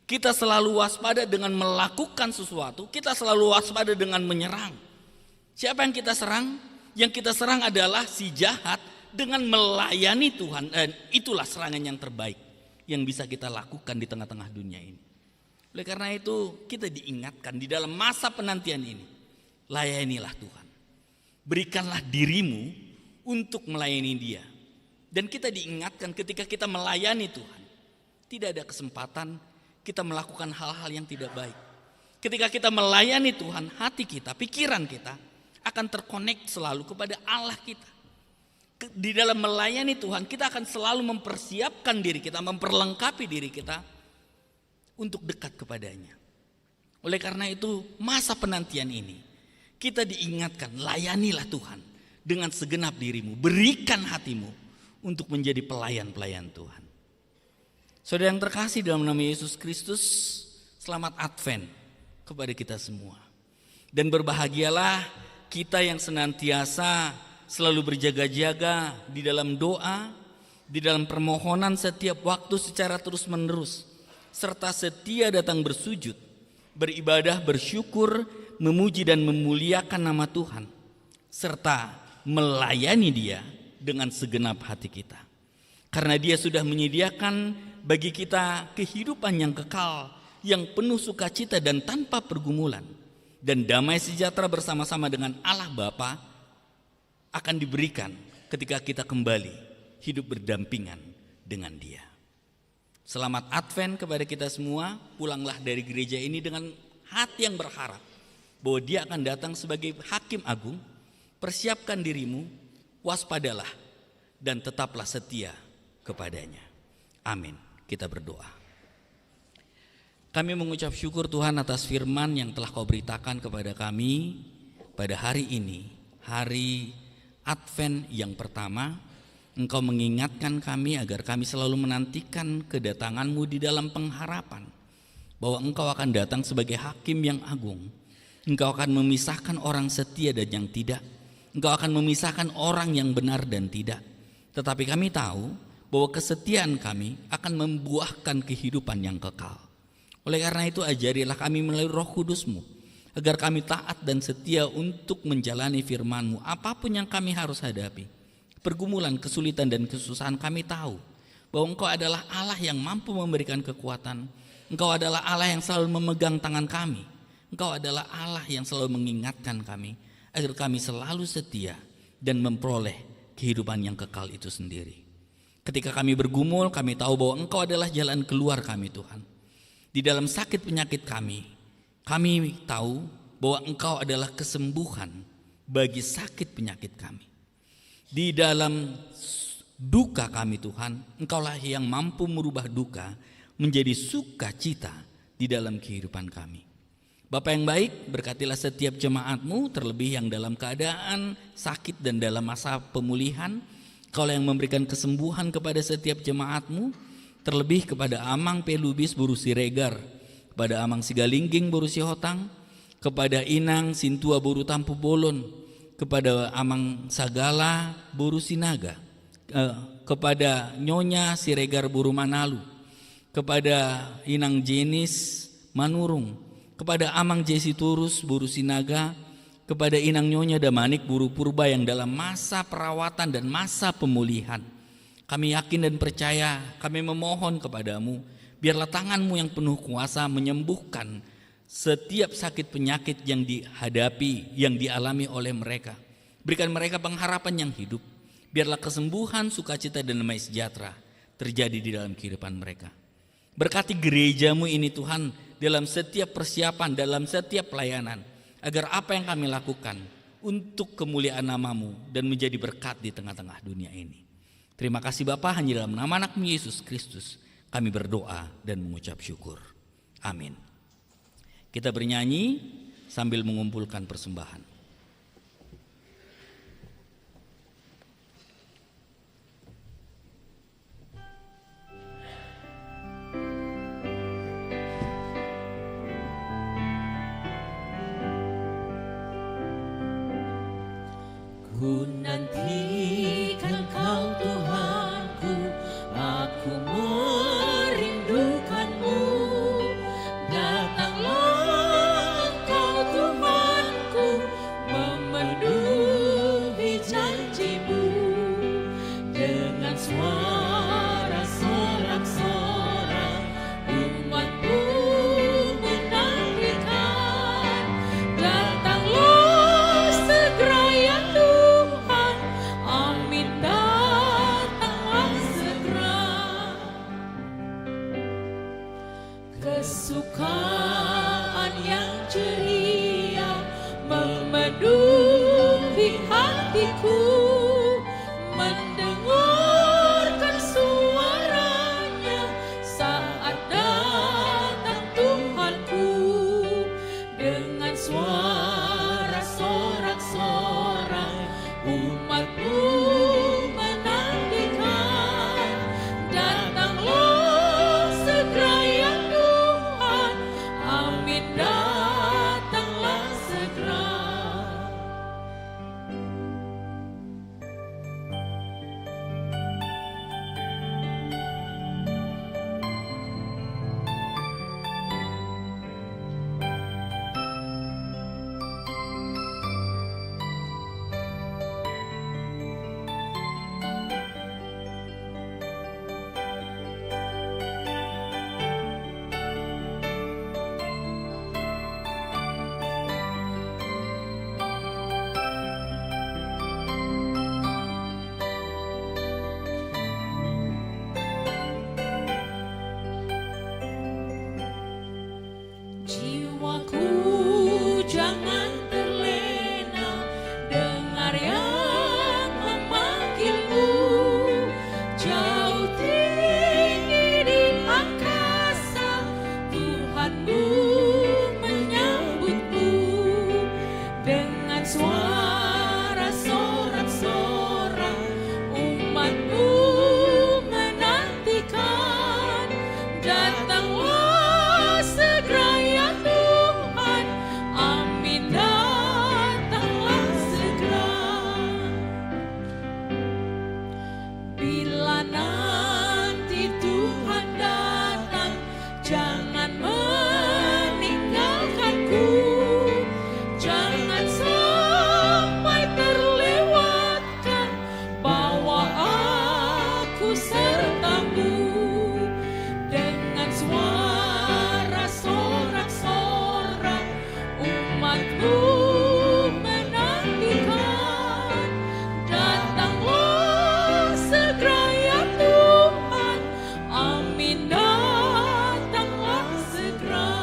Kita selalu waspada dengan melakukan sesuatu, kita selalu waspada dengan menyerang. Siapa yang kita serang? Yang kita serang adalah si jahat dengan melayani Tuhan, dan itulah serangan yang terbaik yang bisa kita lakukan di tengah-tengah dunia ini. Oleh karena itu kita diingatkan di dalam masa penantian ini, layanilah Tuhan. Berikanlah dirimu untuk melayani Dia. Dan kita diingatkan ketika kita melayani Tuhan, tidak ada kesempatan kita melakukan hal-hal yang tidak baik. Ketika kita melayani Tuhan, hati kita, pikiran kita akan terkonek selalu kepada Allah kita. Di dalam melayani Tuhan, kita akan selalu mempersiapkan diri kita, memperlengkapi diri kita untuk dekat kepadanya. Oleh karena itu masa penantian ini kita diingatkan, layanilah Tuhan dengan segenap dirimu, berikan hatimu untuk menjadi pelayan-pelayan Tuhan. Saudara yang terkasih dalam nama Yesus Kristus, selamat Advent kepada kita semua. Dan berbahagialah kita yang senantiasa selalu berjaga-jaga di dalam doa, di dalam permohonan setiap waktu secara terus-menerus, serta setia datang bersujud, beribadah, bersyukur, memuji dan memuliakan nama Tuhan, serta melayani Dia dengan segenap hati kita. Karena Dia sudah menyediakan bagi kita kehidupan yang kekal, yang penuh sukacita dan tanpa pergumulan. Dan damai sejahtera bersama-sama dengan Allah Bapa akan diberikan ketika kita kembali hidup berdampingan dengan Dia. Selamat Advent kepada kita semua. Pulanglah dari gereja ini dengan hati yang berharap bahwa Dia akan datang sebagai Hakim Agung. Persiapkan dirimu, waspadalah, dan tetaplah setia kepadanya. Amin. Kita berdoa. Kami mengucap syukur Tuhan atas firman yang telah Kau beritakan kepada kami pada hari ini, hari Advent yang pertama, Engkau mengingatkan kami agar kami selalu menantikan kedatangan-Mu di dalam pengharapan bahwa Engkau akan datang sebagai hakim yang agung. Engkau akan memisahkan orang setia dan yang tidak. Engkau akan memisahkan orang yang benar dan tidak. Tetapi kami tahu bahwa kesetiaan kami akan membuahkan kehidupan yang kekal. Oleh karena itu ajarilah kami melalui Roh Kudus-Mu, agar kami taat dan setia untuk menjalani firman-Mu apapun yang kami harus hadapi. Pergumulan, kesulitan dan kesusahan, kami tahu bahwa Engkau adalah Allah yang mampu memberikan kekuatan. Engkau adalah Allah yang selalu memegang tangan kami. Engkau adalah Allah yang selalu mengingatkan kami agar kami selalu setia dan memperoleh kehidupan yang kekal itu sendiri. Ketika kami bergumul, kami tahu bahwa Engkau adalah jalan keluar kami, Tuhan. Di dalam sakit penyakit kami tahu bahwa Engkau adalah kesembuhan bagi sakit penyakit kami. Di dalam duka kami, Tuhan, Engkaulah yang mampu merubah duka menjadi sukacita di dalam kehidupan kami. Bapa yang baik, berkatilah setiap jemaat-Mu, terlebih yang dalam keadaan sakit dan dalam masa pemulihan. Engkaulah yang memberikan kesembuhan kepada setiap jemaat-Mu, terlebih kepada Amang Pelubis Buru Siregar, kepada Amang Sigalingging Buru Sihotang, kepada Inang Sintua Buru Tampu Bolon, kepada Amang Sagala Buru Sinaga, kepada Nyonya Siregar Buru Manalu, kepada Inang Jenis Manurung, kepada Amang Jesi Turus Buru Sinaga, kepada Inang Nyonya Damanik Buru Purba yang dalam masa perawatan dan masa pemulihan. Kami yakin dan percaya, kami memohon kepadamu, biarlah tangan-Mu yang penuh kuasa menyembuhkan setiap sakit penyakit yang dihadapi, yang dialami oleh mereka. Berikan mereka pengharapan yang hidup. Biarlah kesembuhan, sukacita dan damai sejahtera terjadi di dalam kehidupan mereka. Berkati gereja-Mu ini Tuhan, dalam setiap persiapan, dalam setiap pelayanan, agar apa yang kami lakukan untuk kemuliaan nama-Mu dan menjadi berkat di tengah-tengah dunia ini. Terima kasih Bapa, hanya dalam nama anak-Mu Yesus Kristus kami berdoa dan mengucap syukur. Amin. Kita bernyanyi sambil mengumpulkan persembahan. Ku nantikan Kau Tuhanku, aku merindukan-Mu. Datanglah Engkau Tuhanku, memenuhi janji-Mu. Dengan suara sorak-sorak umat-Mu menantikan. Datanglah segera ya Tuhan, amin, datanglah segera. Kesukaan yang ceria memenuhi hatiku, mendengarkan Bila nanti Tuhan datang, jangan meninggalkanku, jangan sampai terlewatkan, bawa aku sertamu dengan suara sorak-sorak umatmu menantikan. Datanglah segera ya Tuhan, amin, datanglah segera.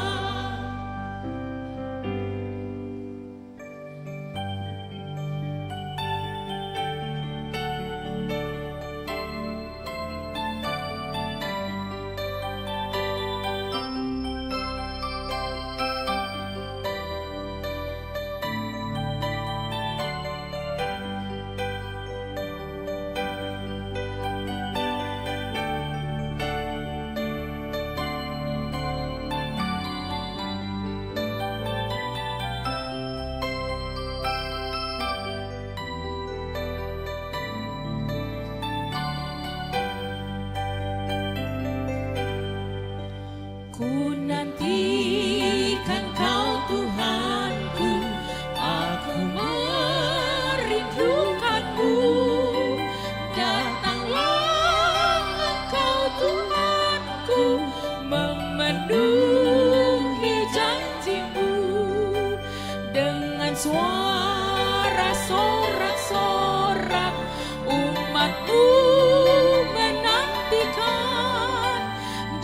Ku nantikan Kau Tuhanku, aku merindukanmu. Datanglah Engkau Tuhanku, memenuhi janjimu. Dengan suara sorak-sorak umatmu menantikan.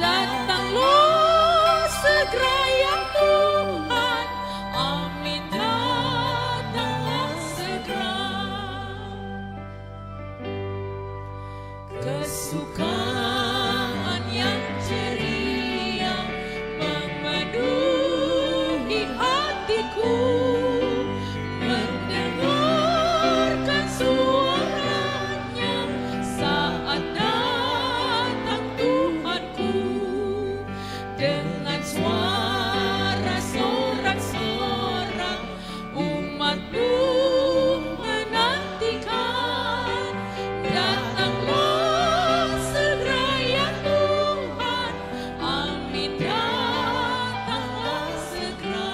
Datanglah segera ya Tuhan, amin, datanglah segera. Kesukaan yang ceria memenuhi hatiku, mendengarkan suaranya saat datang Tuhanku. Dengan suara sorak-sorak umatmu menantikan. Datanglah segera ya Tuhan, amin, datanglah segera.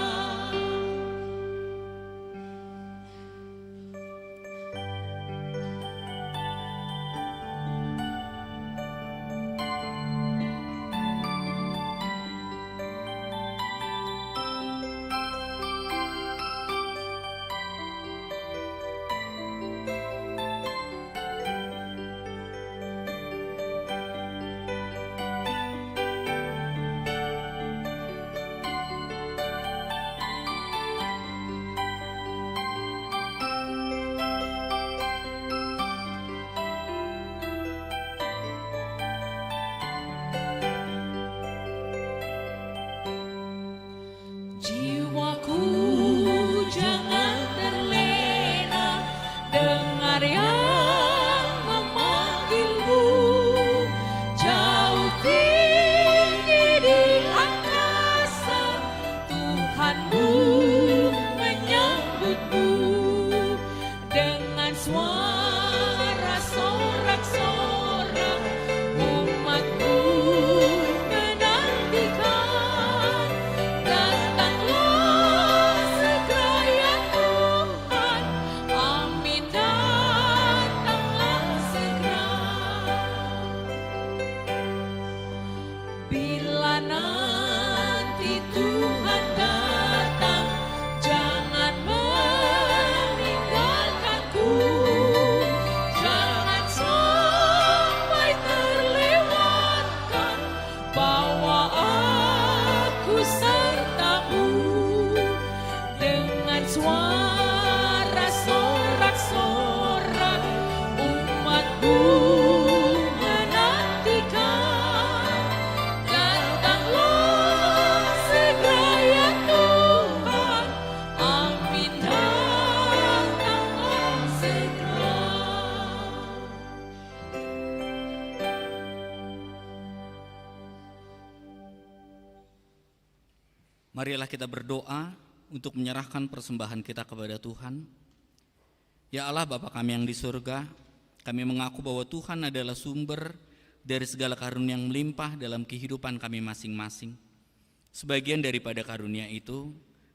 Jiwaku jangan terlena, dengar yang memanggilmu. Jauh tinggi di angkasa, Tuhanmu menyambutmu. Dengan suara sorak-sorak umatmu menantikan. Datanglah segera ya Tuhan, amin, datanglah segera. Bila nanti Tuhan datang, jangan meninggalkanku, jangan sampai terlewatkan, bawa aku sertamu dengan suara sorak-sorak umatmu menantikan. Datanglah segera ya Tuhan, amin, datanglah segera. Marilah kita berdoa untuk menyerahkan persembahan kita kepada Tuhan. Ya Allah Bapa kami yang di surga, Kami mengaku bahwa Tuhan adalah sumber dari segala karunia yang melimpah dalam kehidupan kami masing-masing. Sebagian daripada karunia itu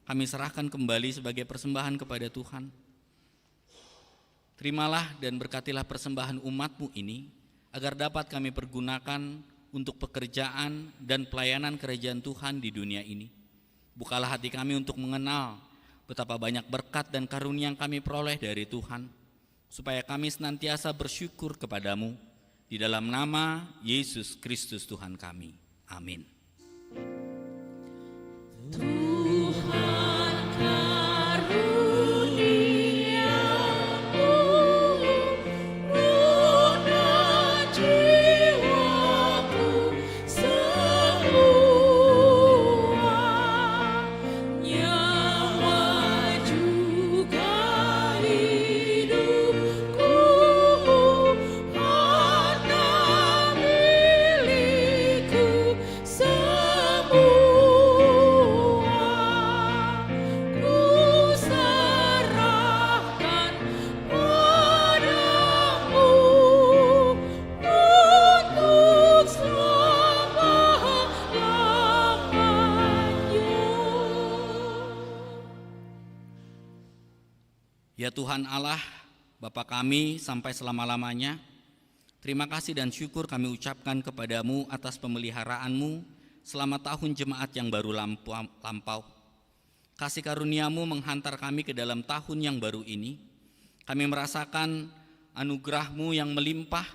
kami serahkan kembali sebagai persembahan kepada Tuhan. Terimalah dan berkatilah persembahan umat-Mu ini, agar dapat kami pergunakan untuk pekerjaan dan pelayanan kerajaan Tuhan di dunia ini. Bukalah hati kami untuk mengenal betapa banyak berkat dan karunia yang kami peroleh dari Tuhan, supaya kami senantiasa bersyukur kepadamu, di dalam nama Yesus Kristus Tuhan kami. Amin. Tuhan karuniamu, lunak jiwaku semua, nyawa juga hidupku, harta milikku semua. Ya Tuhan Allah, Bapa kami sampai selama-lamanya, terima kasih dan syukur kami ucapkan kepadamu atas pemeliharaanmu selama tahun jemaat yang baru lampau. Kasih karuniamu menghantar kami ke dalam tahun yang baru ini. Kami merasakan anugerahmu yang melimpah.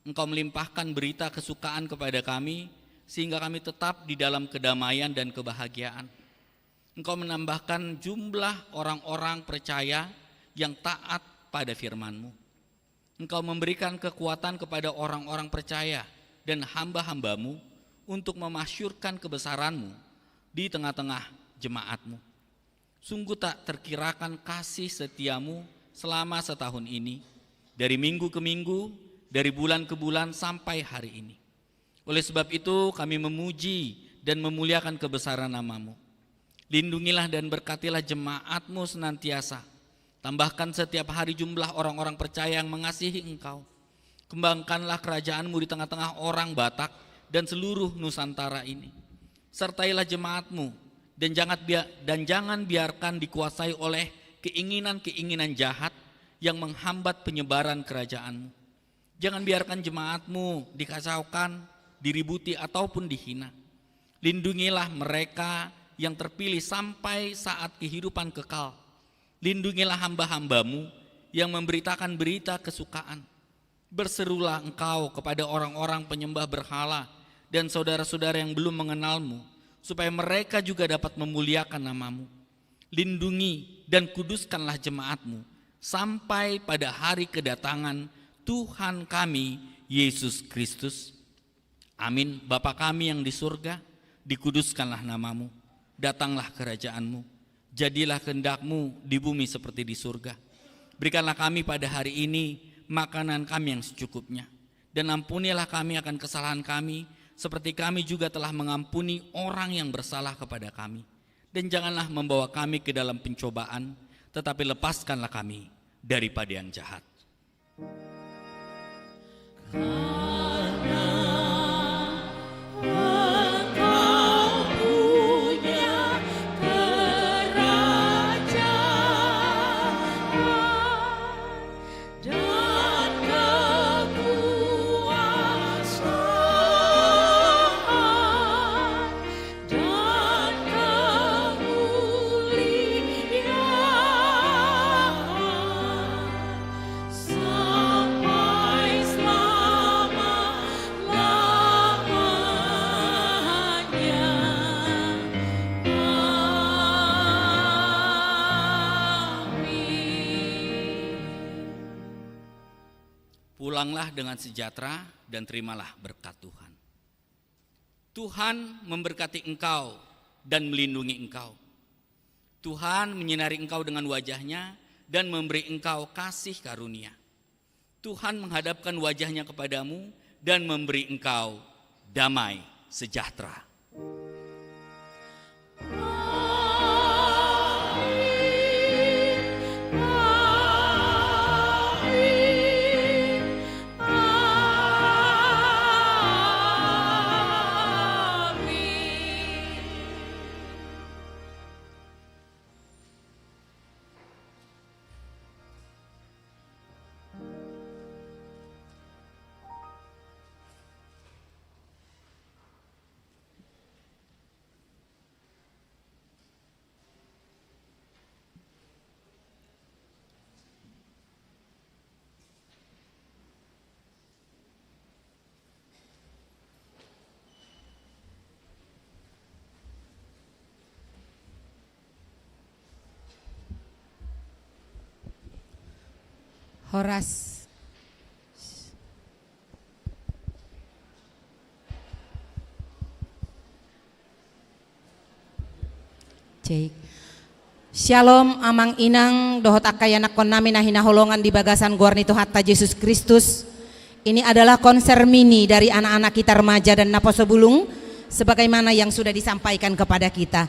Engkau melimpahkan berita kesukaan kepada kami, sehingga kami tetap di dalam kedamaian dan kebahagiaan. Engkau menambahkan jumlah orang-orang percaya yang taat pada firman-Mu. Engkau memberikan kekuatan kepada orang-orang percaya dan hamba-hamba-Mu untuk memasyurkan kebesaran-Mu di tengah-tengah jemaat-Mu. Sungguh tak terkirakan kasih setia-Mu selama setahun ini, dari minggu ke minggu, dari bulan ke bulan sampai hari ini. Oleh sebab itu kami memuji dan memuliakan kebesaran nama-Mu. Lindungilah dan berkatilah jemaat-Mu senantiasa. Tambahkan setiap hari jumlah orang-orang percaya yang mengasihi Engkau. Kembangkanlah kerajaan-Mu di tengah-tengah orang Batak dan seluruh Nusantara ini. Sertailah jemaat-Mu dan jangan biarkan dikuasai oleh keinginan-keinginan jahat yang menghambat penyebaran kerajaan-Mu. Jangan biarkan jemaat-Mu dikacaukan, diributi ataupun dihina. Lindungilah mereka yang terpilih sampai saat kehidupan kekal. Lindungilah hamba-hamba-Mu yang memberitakan berita kesukaan. Berserulah Engkau kepada orang-orang penyembah berhala dan saudara-saudara yang belum mengenal-Mu, supaya mereka juga dapat memuliakan nama-Mu. Lindungi dan kuduskanlah jemaat-Mu sampai pada hari kedatangan Tuhan kami Yesus Kristus. Amin. Bapa kami yang di surga, dikuduskanlah nama-Mu. Datanglah kerajaan-Mu. Jadilah kehendak-Mu di bumi seperti di surga. Berikanlah kami pada hari ini makanan kami yang secukupnya. Dan ampunilah kami akan kesalahan kami, seperti kami juga telah mengampuni orang yang bersalah kepada kami. Dan janganlah membawa kami ke dalam pencobaan, tetapi lepaskanlah kami daripada yang jahat. Pulanglah dengan sejahtera dan terimalah berkat Tuhan. Tuhan memberkati engkau dan melindungi engkau. Tuhan menyinari engkau dengan wajahnya dan memberi engkau kasih karunia. Tuhan menghadapkan wajahnya kepadamu dan memberi engkau damai sejahtera. Horas. Cek. Shalom amang inang dohot akayana konami nahina holongan di bagasan Guarnito Hatta Yesus Kristus. Ini adalah konser mini dari anak-anak kita remaja dan Naposo Bulung sebagaimana yang sudah disampaikan kepada kita.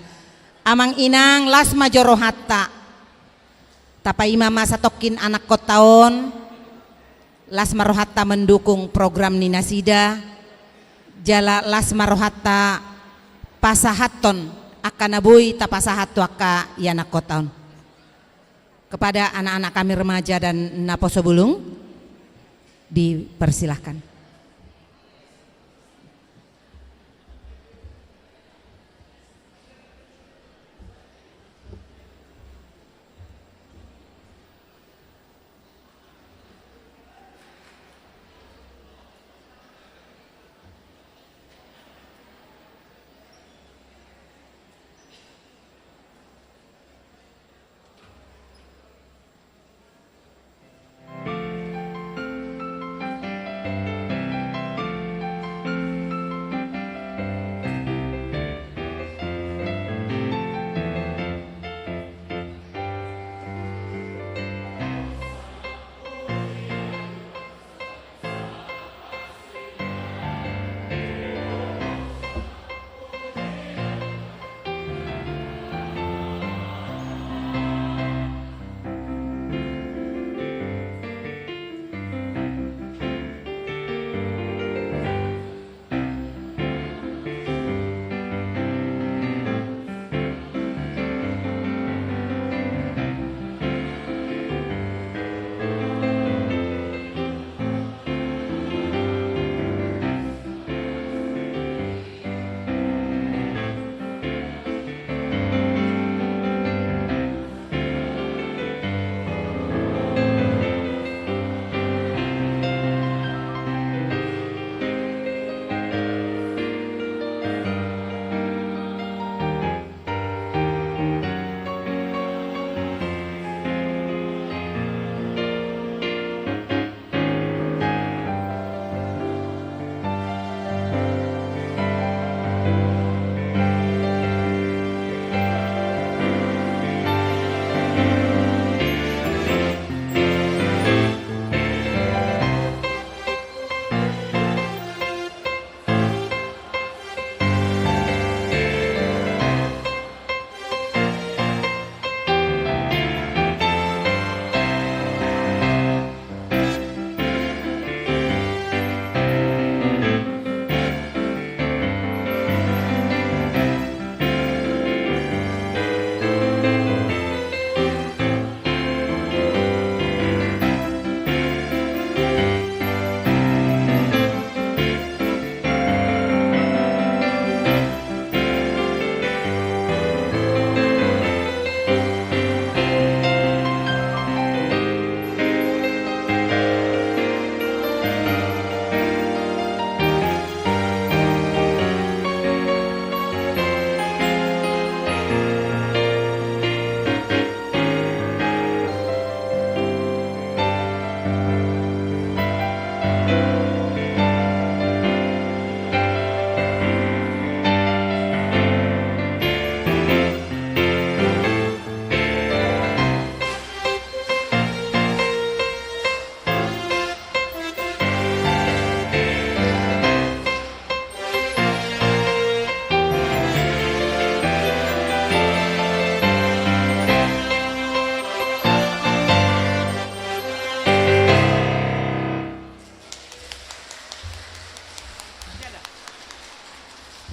Amang inang las majoro hatta. Tapai mama satokin anak kotaon. Las marohatta mendukung program Nina Sida. Jala las marohatta pasahaton akanabui tapasahattu akka yana kotaon. Kepada anak-anak kami remaja dan Naposo Bulung dipersilahkan.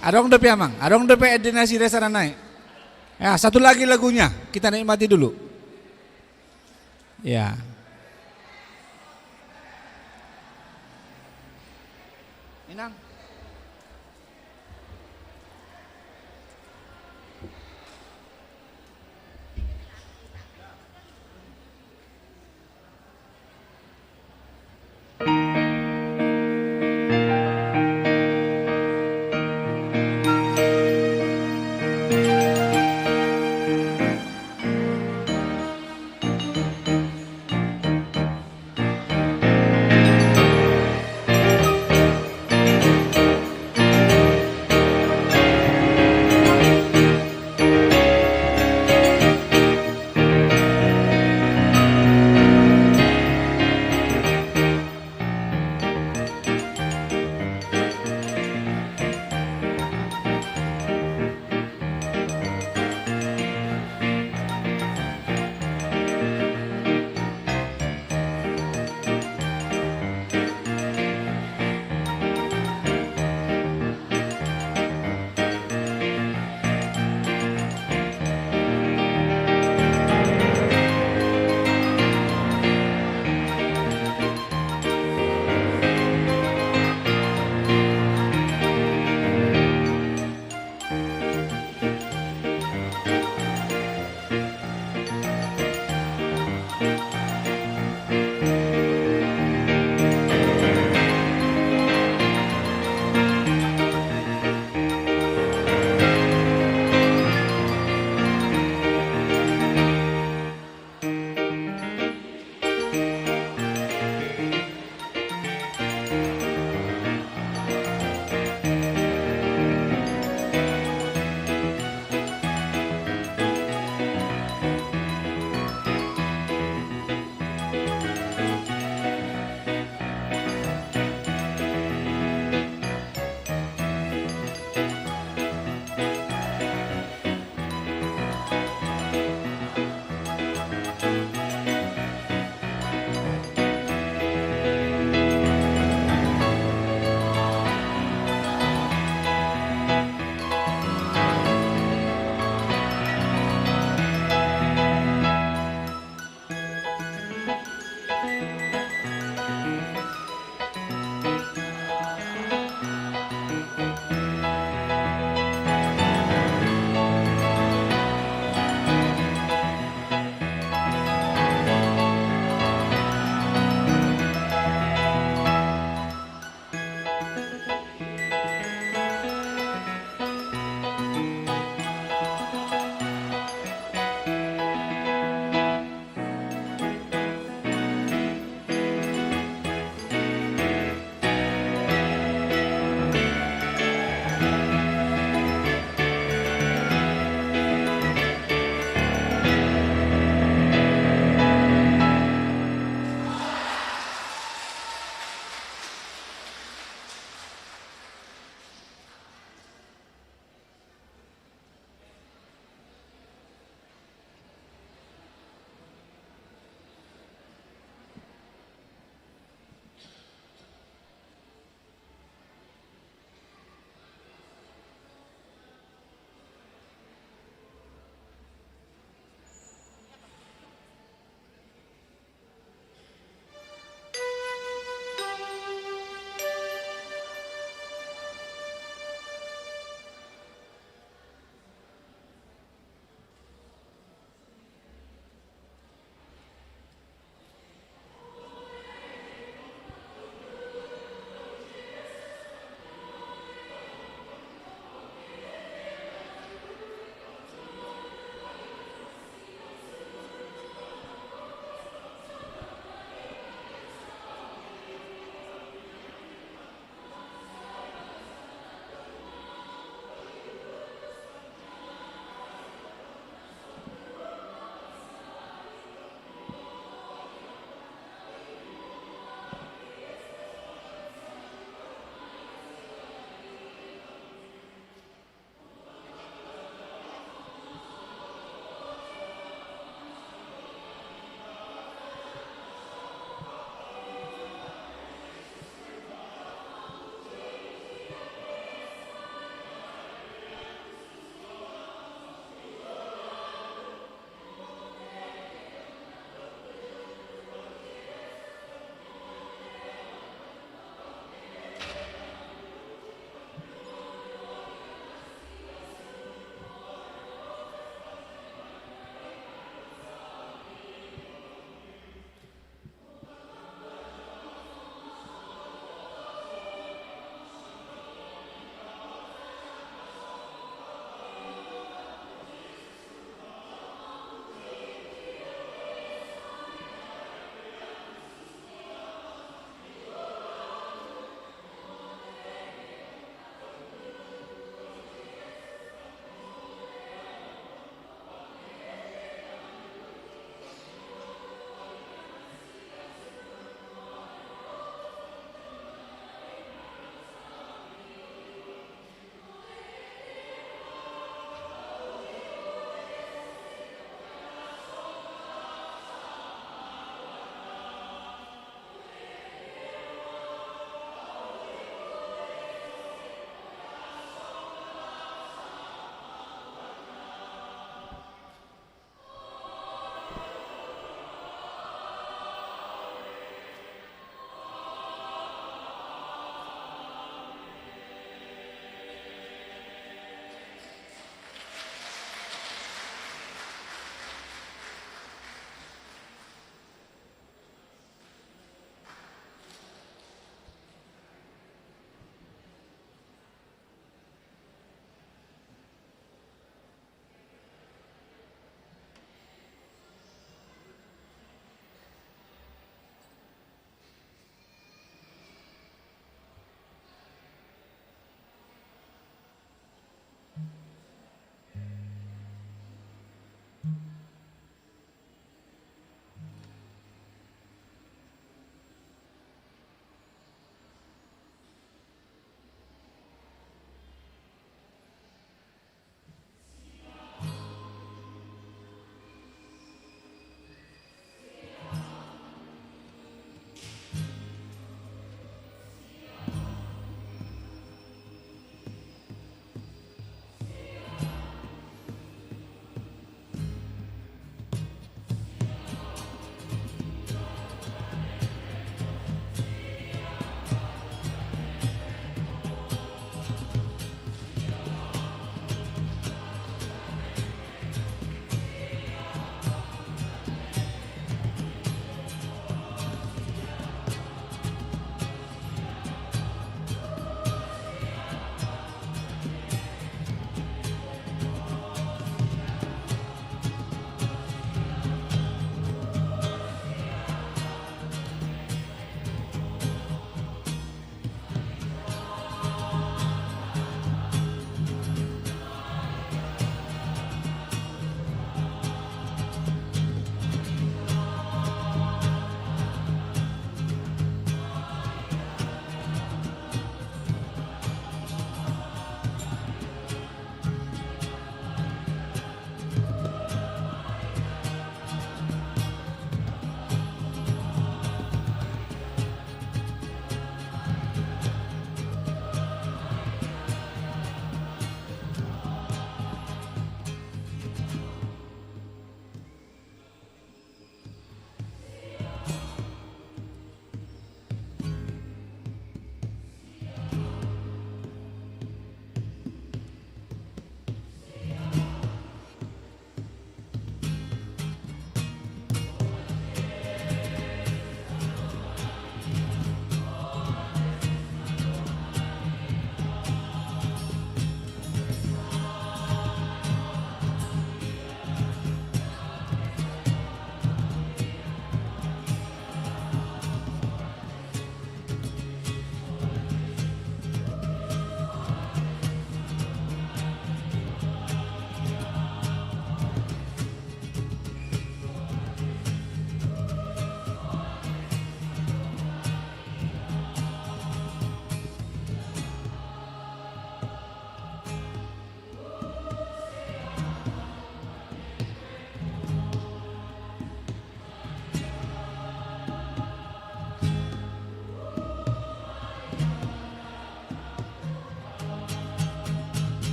Adong DP Amang, adong DP Edinasi Desa naik. Ya, satu lagi lagunya, kita nikmati dulu. Ya. Inang.